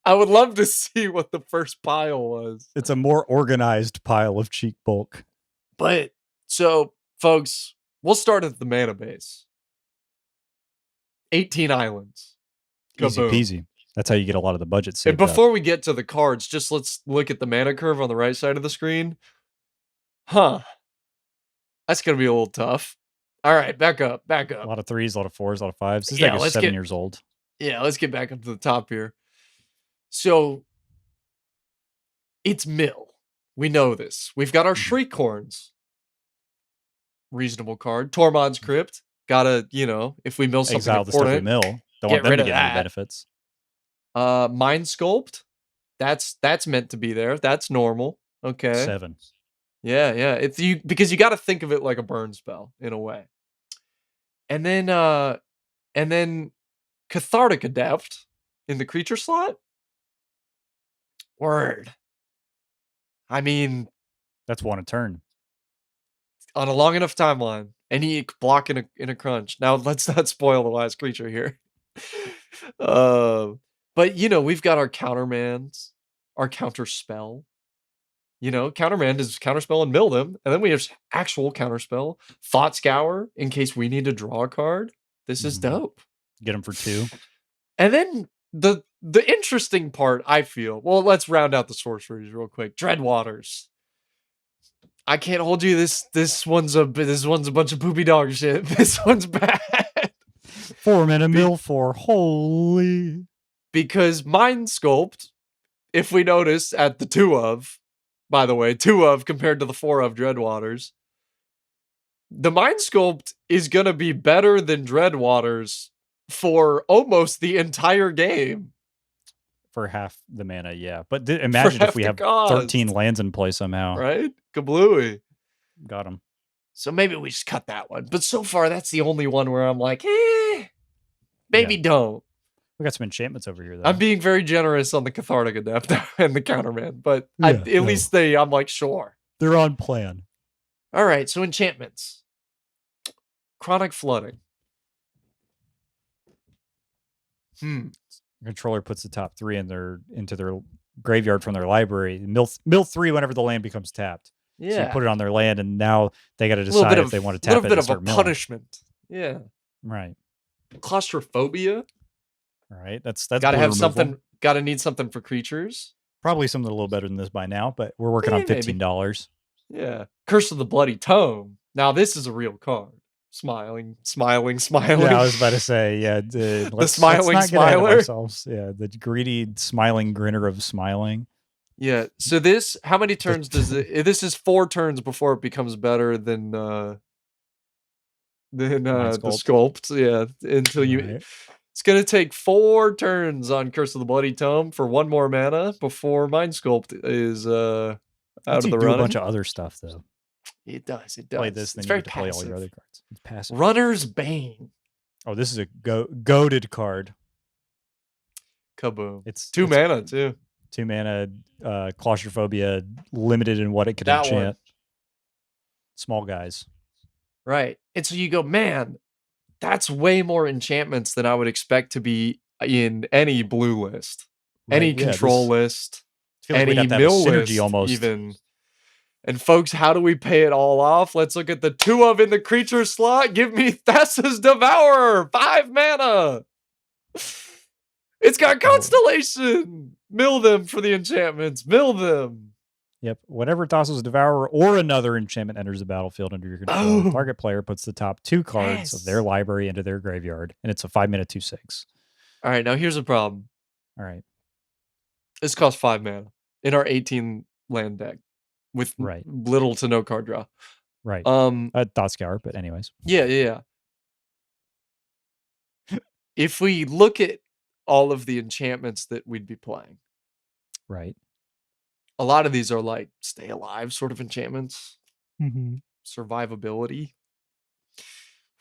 I would love to see what the first pile was. It's a more organized pile of cheap bulk. But so, folks, we'll start at the mana base. 18 islands. Easy peasy. That's how you get a lot of the budget saved. And before we get to the cards, just let's look at the mana curve on the right side of the screen. Huh. That's going to be a little tough. All right, back up. A lot of 3s, a lot of 4s, a lot of 5s. This deck is 7 years old. Yeah, let's get back up to the top here. So, it's Mill. We know this. We've got our Shriekhorns. Reasonable card. Tormod's Crypt. Gotta, if we mill something exile important, the stuff we mill. Don't want them to get any benefits. Mind Sculpt. That's meant to be there. That's normal. Okay. 7. Yeah. It's because you got to think of it like a burn spell in a way. And then Cathartic Adept in the creature slot. Word. I mean, that's 1 a turn on a long enough timeline. Any block in a crunch. Now let's not spoil the last creature here. But we've got our countermans, our counter spell. Countermand is counterspell and mill them, and then we have actual counterspell. Thought Scour in case we need to draw a card. This is dope. Get them for 2. And then the interesting part, I feel. Well, let's round out the sorceries real quick. Dreadwaters. I can't hold you. This one's a bunch of poopy dog shit. This one's bad. 4 mana mill for holy. Because Mind Sculpt, if we notice at the 2 of, by the way, 2 of compared to the 4 of Dreadwaters, the Mind Sculpt is gonna be better than Dreadwaters for almost the entire game. For half the mana, yeah. But imagine if we have 13 lands in play somehow. Right? Kablooey. Got him. So maybe we just cut that one. But so far, that's the only one where I'm like, maybe don't. We got some enchantments over here, though. I'm being very generous on the Cathartic Adept and the Counterman. But at least I'm like, sure. They're on plan. All right, so enchantments. Chronic flooding. Controller puts the top 3 into their graveyard from their library. Mill 3 whenever the land becomes tapped. Yeah. So you put it on their land, and now they got to decide if they want to tap it. A little bit of a punishment. Yeah. Right. Claustrophobia. All right. That's gotta have something. Gotta need something for creatures. Probably something a little better than this by now, but we're working on $15. Yeah. Curse of the Bloody Tome. Now this is a real card. Smiling. Yeah, I was about to say, let's not get ahead of ourselves. Yeah, the greedy, smiling grinner of smiling. Yeah. So this, how many turns does it? This is 4 turns before it becomes better than the sculpt. Yeah, until you. Right. It's gonna take 4 turns on Curse of the Bloody Tome for 1 more mana before Mind Sculpt is out of the running. A bunch of other stuff though. It does. Play this, then you get to play all your other cards. It's passive. Runner's Bane. Oh, this is a goated card. Kaboom. It's 2 mana too. 2 mana, claustrophobia, limited in what it can enchant. Small guys. Right. And so you go, man, that's way more enchantments than I would expect to be in any blue list. Right, any control list. Any mill list almost. Even. And folks, how do we pay it all off? Let's look at the 2 of in the creature slot. Give me Thassa's Devourer, 5 mana. It's got Constellation. Mill them for the enchantments. Mill them. Yep. Whenever Thassa's Devourer or another enchantment enters the battlefield under your control, the target player puts the top 2 cards of their library into their graveyard, and it's a 5-mana 2/6. All right, now here's a problem. All right. This costs 5 mana in our 18 land deck. With little to no card draw. Right. Thought Scour, but anyways. Yeah. If we look at all of the enchantments that we'd be playing. Right. A lot of these are like stay alive sort of enchantments. Mm-hmm. Survivability.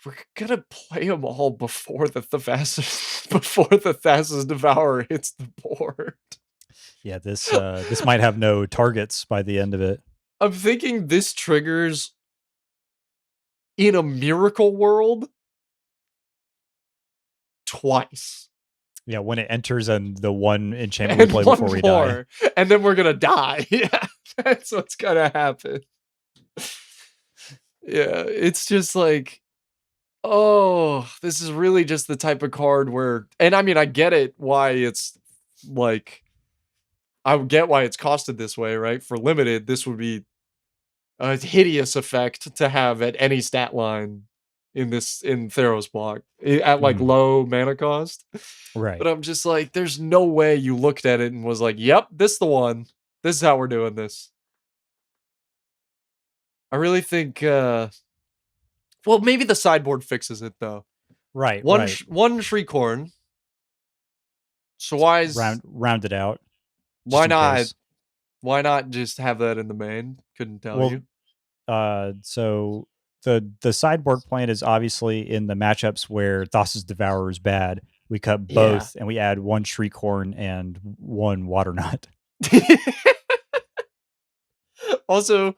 We're gonna play them all before the Thassa's Devourer hits the board. Yeah, this might have no targets by the end of it. I'm thinking this triggers in a Miracle World twice. Yeah, when it enters and the 1 enchantment we play before we die. And then we're gonna die. Yeah, that's what's gonna happen. Yeah, it's just like, oh, this is really just the type of card where, and I mean, I get it why it's like, I get why it's costed this way, right? For limited, this would be a hideous effect to have at any stat line in Theros block at like low mana cost. Right. But I'm just like, there's no way you looked at it and was like, yep, this is the one. This is how we're doing this. I really think, well, maybe the sideboard fixes it though. Right. One Shriekhorn. So why is round it out? Why not? Why not just have that in the main? Couldn't tell you. So the sideboard plan is obviously in the matchups where Thassa's Devourer is bad. We cut both and we add 1 Shriekhorn and 1 Waternut. Also,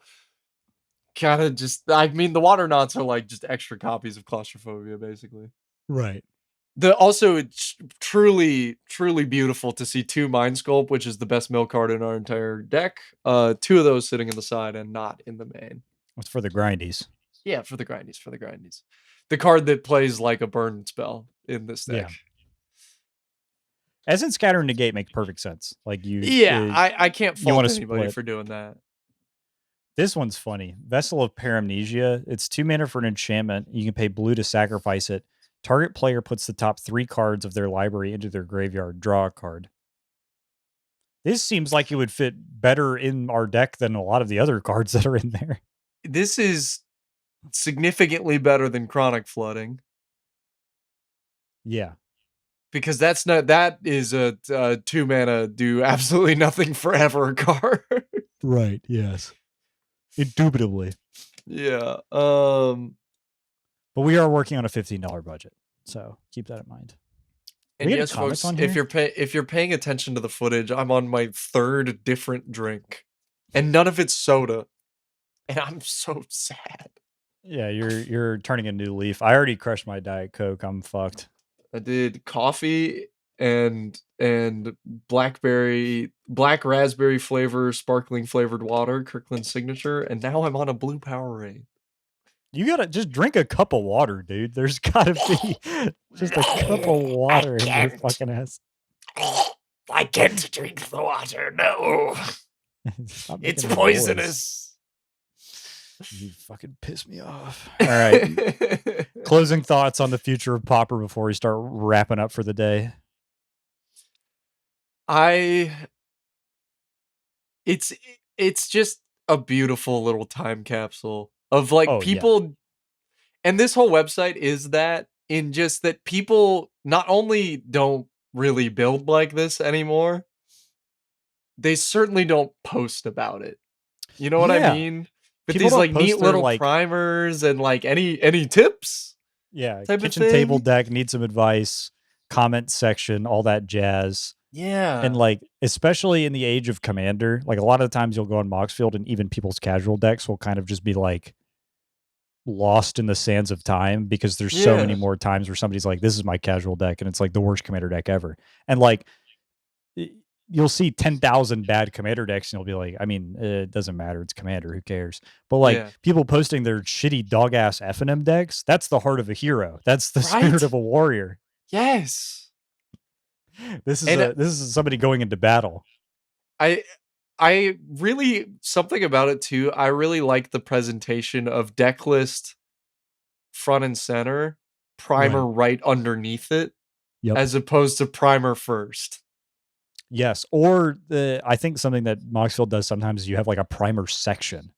kind of just, I mean, the Waternuts are like just extra copies of Claustrophobia, basically. Right. Also, it's truly beautiful to see 2 Mind Sculpt, which is the best mill card in our entire deck. 2 of those sitting in the side and not in the main. It's for the grindies. Yeah, for the grindies. The card that plays like a burn spell in this deck. Yeah. As in Scatter and Negate makes perfect sense. Like I can't fault anybody for doing that. This one's funny. Vessel of Paramnesia. It's 2 mana for an enchantment. You can pay blue to sacrifice it. Target player puts the top 3 cards of their library into their graveyard. Draw a card. This seems like it would fit better in our deck than a lot of the other cards that are in there. This is significantly better than Chronic Flooding. Yeah. Because that is a 2 mana do absolutely nothing forever card. Right, yes. Indubitably. Yeah. But we are working on a $15 budget, so keep that in mind. And yes, folks, if you're paying attention to the footage, I'm on my 3rd different drink, and none of it's soda. and I'm so sad. Yeah, you're turning a new leaf. I already crushed my Diet Coke. I'm fucked. I did coffee and black raspberry flavor, sparkling flavored water, Kirkland Signature, and now I'm on a blue Powerade. You gotta just drink a cup of water, dude. There's gotta be just a cup of water in your fucking ass. I can't drink the water. No, it's poisonous. You fucking piss me off. All right. Closing thoughts on the future of Popper before we start wrapping up for the day. It's just a beautiful little time capsule of like people, and this whole website is that, in just that people not only don't really build like this anymore, they certainly don't post about it. You know what I mean? But people these like neat their, little like, primers and like any tips. Yeah, kitchen table deck, need some advice, comment section, all that jazz. Yeah. And like, especially in the age of Commander, like a lot of the times you'll go on Moxfield and even people's casual decks will kind of just be like lost in the sands of time, because there's so many more times where somebody's like, this is my casual deck, and it's like the worst Commander deck ever. And like, you'll see 10,000 bad Commander decks and you'll be like, I mean, it doesn't matter. It's Commander. Who cares? But like people posting their shitty dog ass F&M decks, that's the heart of a hero. That's the spirit of a warrior. Yes. This is somebody going into battle. I really, something about it too, I really like the presentation of deck list front and center, primer right underneath it, as opposed to primer first. Yes, or I think something that Moxfield does sometimes is you have like a primer section.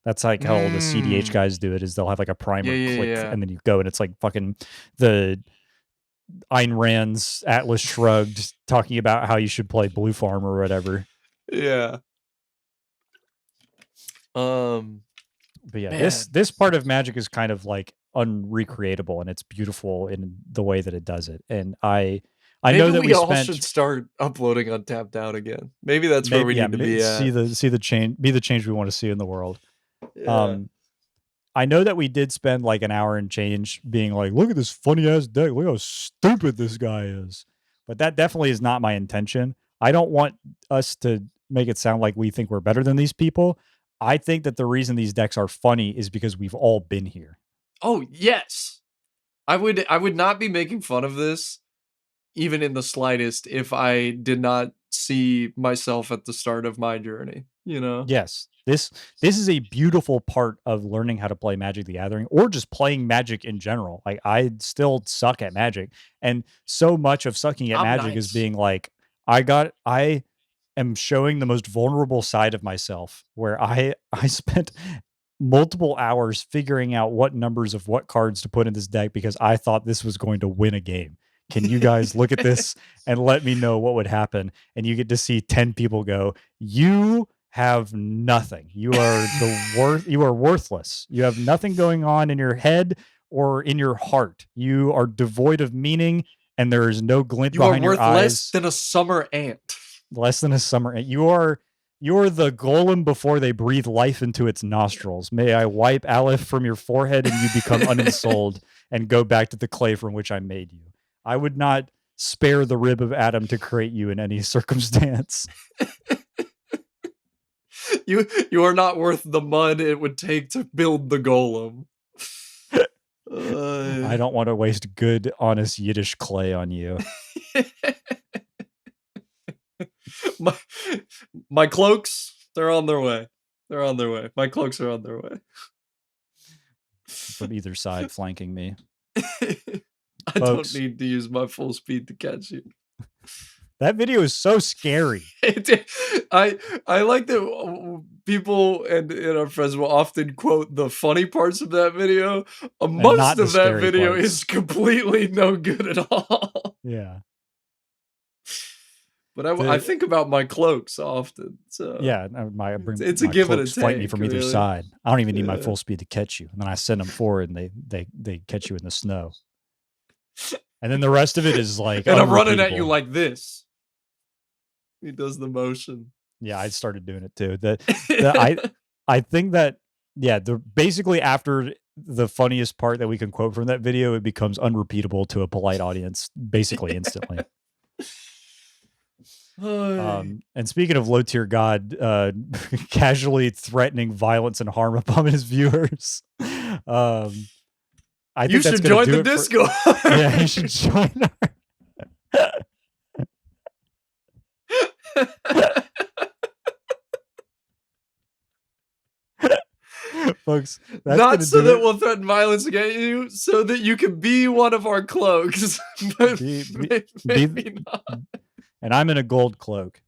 That's like how all the CDH guys do it, is they'll have like a primer click and then you go and it's like fucking the Ayn Rand's Atlas Shrugged talking about how you should play Blue Farm or whatever. Yeah. But yeah, this part of Magic is kind of like unrecreatable, and it's beautiful in the way that it does it. And I know that we all should start uploading on Tapped Out again. Maybe that's where we need to be at. See the change, be the change we want to see in the world. I know that we did spend like an hour and change being like, look at this funny ass deck, look how stupid this guy is. But that definitely is not my intention. I don't want us to make it sound like we think we're better than these people. I think that the reason these decks are funny is because we've all been here. Oh, yes. I would not be making fun of this even in the slightest if I did not see myself at the start of my journey, you know? Yes. This is a beautiful part of learning how to play Magic the Gathering, or just playing Magic in general. Like, I still suck at Magic, and so much of sucking at Magic is being like, I am showing the most vulnerable side of myself, where I spent multiple hours figuring out what numbers of what cards to put in this deck because I thought this was going to win a game. Can you guys look at this and let me know what would happen? And you get to see 10 people go, you have nothing. You are you are worthless. You have nothing going on in your head or in your heart. You are devoid of meaning, and there is no glint behind your eyes. You are worth less than a summer ant. Less than a summer ant. You're the golem before they breathe life into its nostrils. May I wipe Aleph from your forehead and you become unensouled and go back to the clay from which I made you. I would not spare the rib of Adam to create you in any circumstance. You are not worth the mud it would take to build the golem. I don't want to waste good, honest Yiddish clay on you. My cloaks, they're on their way. They're on their way. My cloaks are on their way. From either side, flanking me. I don't need to use my full speed to catch you. That video is so scary. I like that people and our friends will often quote the funny parts of that video. Most of that video is completely no good at all. Yeah. But I think about my cloaks often. So yeah, it's a give and a take. Fight me from either side. I don't even need my full speed to catch you, and then I send them forward, and they catch you in the snow. And then the rest of it is like, and I'm running at you like this. He does the motion. Yeah, I started doing it too. I think that Yeah, basically after the funniest part that we can quote from that video, it becomes unrepeatable to a polite audience basically instantly. And speaking of low tier God, casually threatening violence and harm upon his viewers, I think you that's should gonna join do the it Discord. Yeah, you should join folks. That's Not gonna so do that it. we'll threaten violence against you, so that you can be one of our cloaks. But maybe not. And I'm in a gold cloak.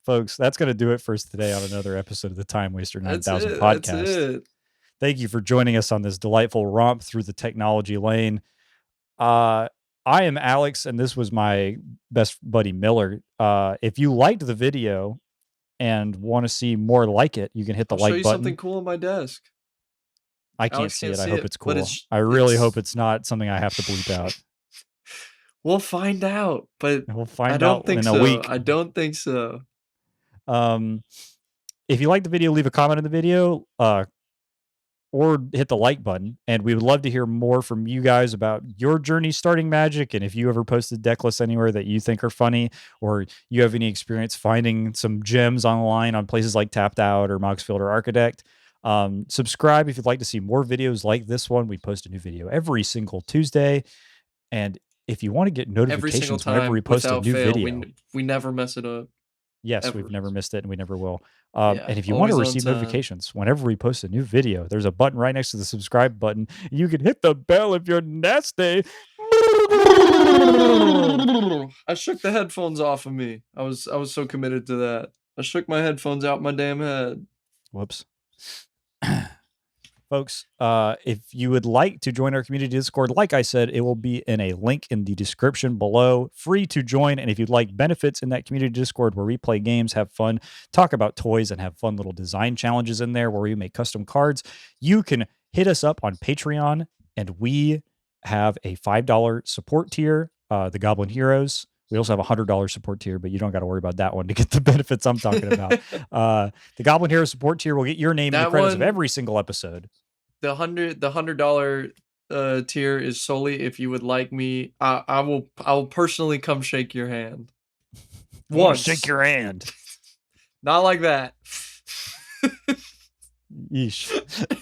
Folks, that's going to do it for us today on another episode of the Timewaster 9000 podcast. That's it. Thank you for joining us on this delightful romp through the technology lane. I am Alex, and this was my best buddy Miller. If you liked the video and want to see more like it, you can hit the like button. I'll show you something cool on my desk. I can't see it. I hope it's cool. I really hope it's not something I have to bleep out. We'll find out, but we'll find out in a week. I don't think so. If you like the video, leave a comment in the video, or hit the like button. And we would love to hear more from you guys about your journey starting Magic. And if you ever posted deck lists anywhere that you think are funny, or you have any experience finding some gems online on places like Tapped Out or Moxfield or Architect, subscribe if you'd like to see more videos like this one. We post a new video every single Tuesday. And if you want to get notifications whenever we post a new video, we never mess it up. Yes, ever. We've never missed it, and we never will. And if you want to receive notifications whenever we post a new video, there's a button right next to the subscribe button. You can hit the bell if you're nasty. I shook the headphones off of me. I was so committed to that. I shook my headphones out my damn head. Whoops. Folks, if you would like to join our community Discord, like I said, it will be in a link in the description below, free to join. And if you'd like benefits in that community Discord where we play games, have fun, talk about toys, and have fun little design challenges in there where we make custom cards, you can hit us up on Patreon. And we have a $5 support tier, the Goblin Heroes. We also have a $100 support tier, but you don't got to worry about that one to get the benefits I'm talking about. The Goblin Hero support tier will get your name in the credits of every single episode. The $100 tier is solely if you would like me. I will personally come shake your hand. Once. Shake your hand. Not like that. Yeesh.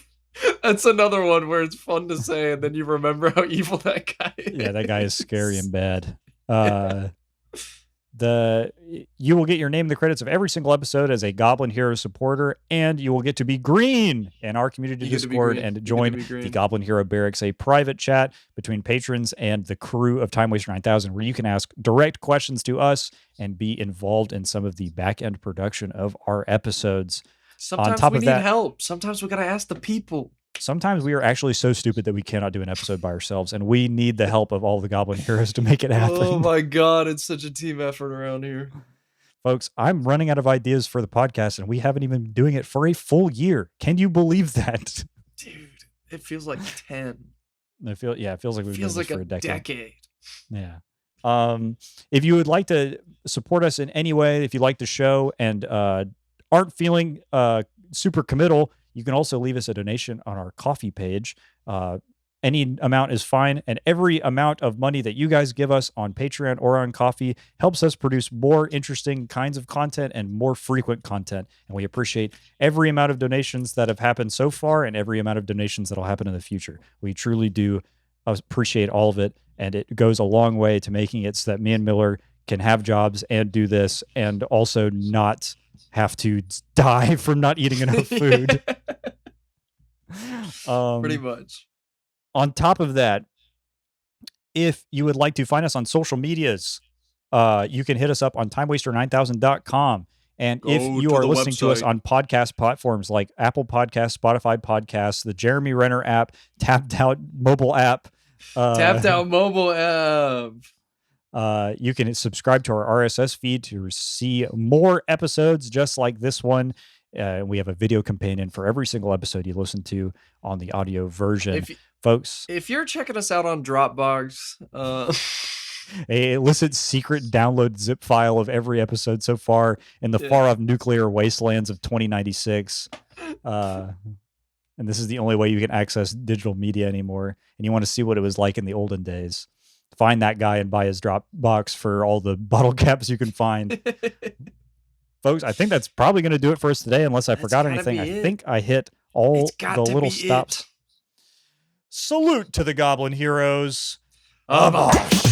That's another one where it's fun to say, and then you remember how evil that guy is. Yeah, that guy is scary and bad. You will get your name in the credits of every single episode as a Goblin Hero supporter, and you will get to be green in our community Discord and join the Goblin Hero Barracks, a private chat between patrons and the crew of Timewaster 9000, where you can ask direct questions to us and be involved in some of the back-end production of our episodes. Sometimes we need help. Sometimes we gotta ask the people. Sometimes we are actually so stupid that we cannot do an episode by ourselves, and we need the help of all the Goblin Heroes to make it happen. Oh my God, it's such a team effort around here. Folks, I'm running out of ideas for the podcast, and we haven't even been doing it for a full year. Can you believe that? Dude, it feels like 10. It feels like we've been doing this for a decade. Yeah. If you would like to support us in any way, if you like the show and aren't feeling super committal, you can also leave us a donation on our Ko-fi page. Any amount is fine, and every amount of money that you guys give us on Patreon or on Ko-fi helps us produce more interesting kinds of content and more frequent content. And we appreciate every amount of donations that have happened so far and every amount of donations that will happen in the future. We truly do appreciate all of it, and it goes a long way to making it so that me and Miller can have jobs and do this and also not have to die from not eating enough food. Pretty much. On top of that, if you would like to find us on social medias, you can hit us up on timewaster9000.com. And if you are listening to us on podcast platforms like Apple Podcasts, Spotify Podcasts, the Jeremy Renner app, Tapped Out mobile app. You can subscribe to our RSS feed to see more episodes just like this one. We have a video companion for every single episode you listen to on the audio version. Folks, if you're checking us out on Dropbox, a illicit secret download zip file of every episode so far in the far off nuclear wastelands of 2096. And this is the only way you can access digital media anymore. And you want to see what it was like in the olden days. Find that guy and buy his Dropbox for all the bottle caps you can find. Folks, I think that's probably going to do it for us today, unless I forgot anything. I think I hit all the little stops. Salute to the Goblin Heroes. Abosh.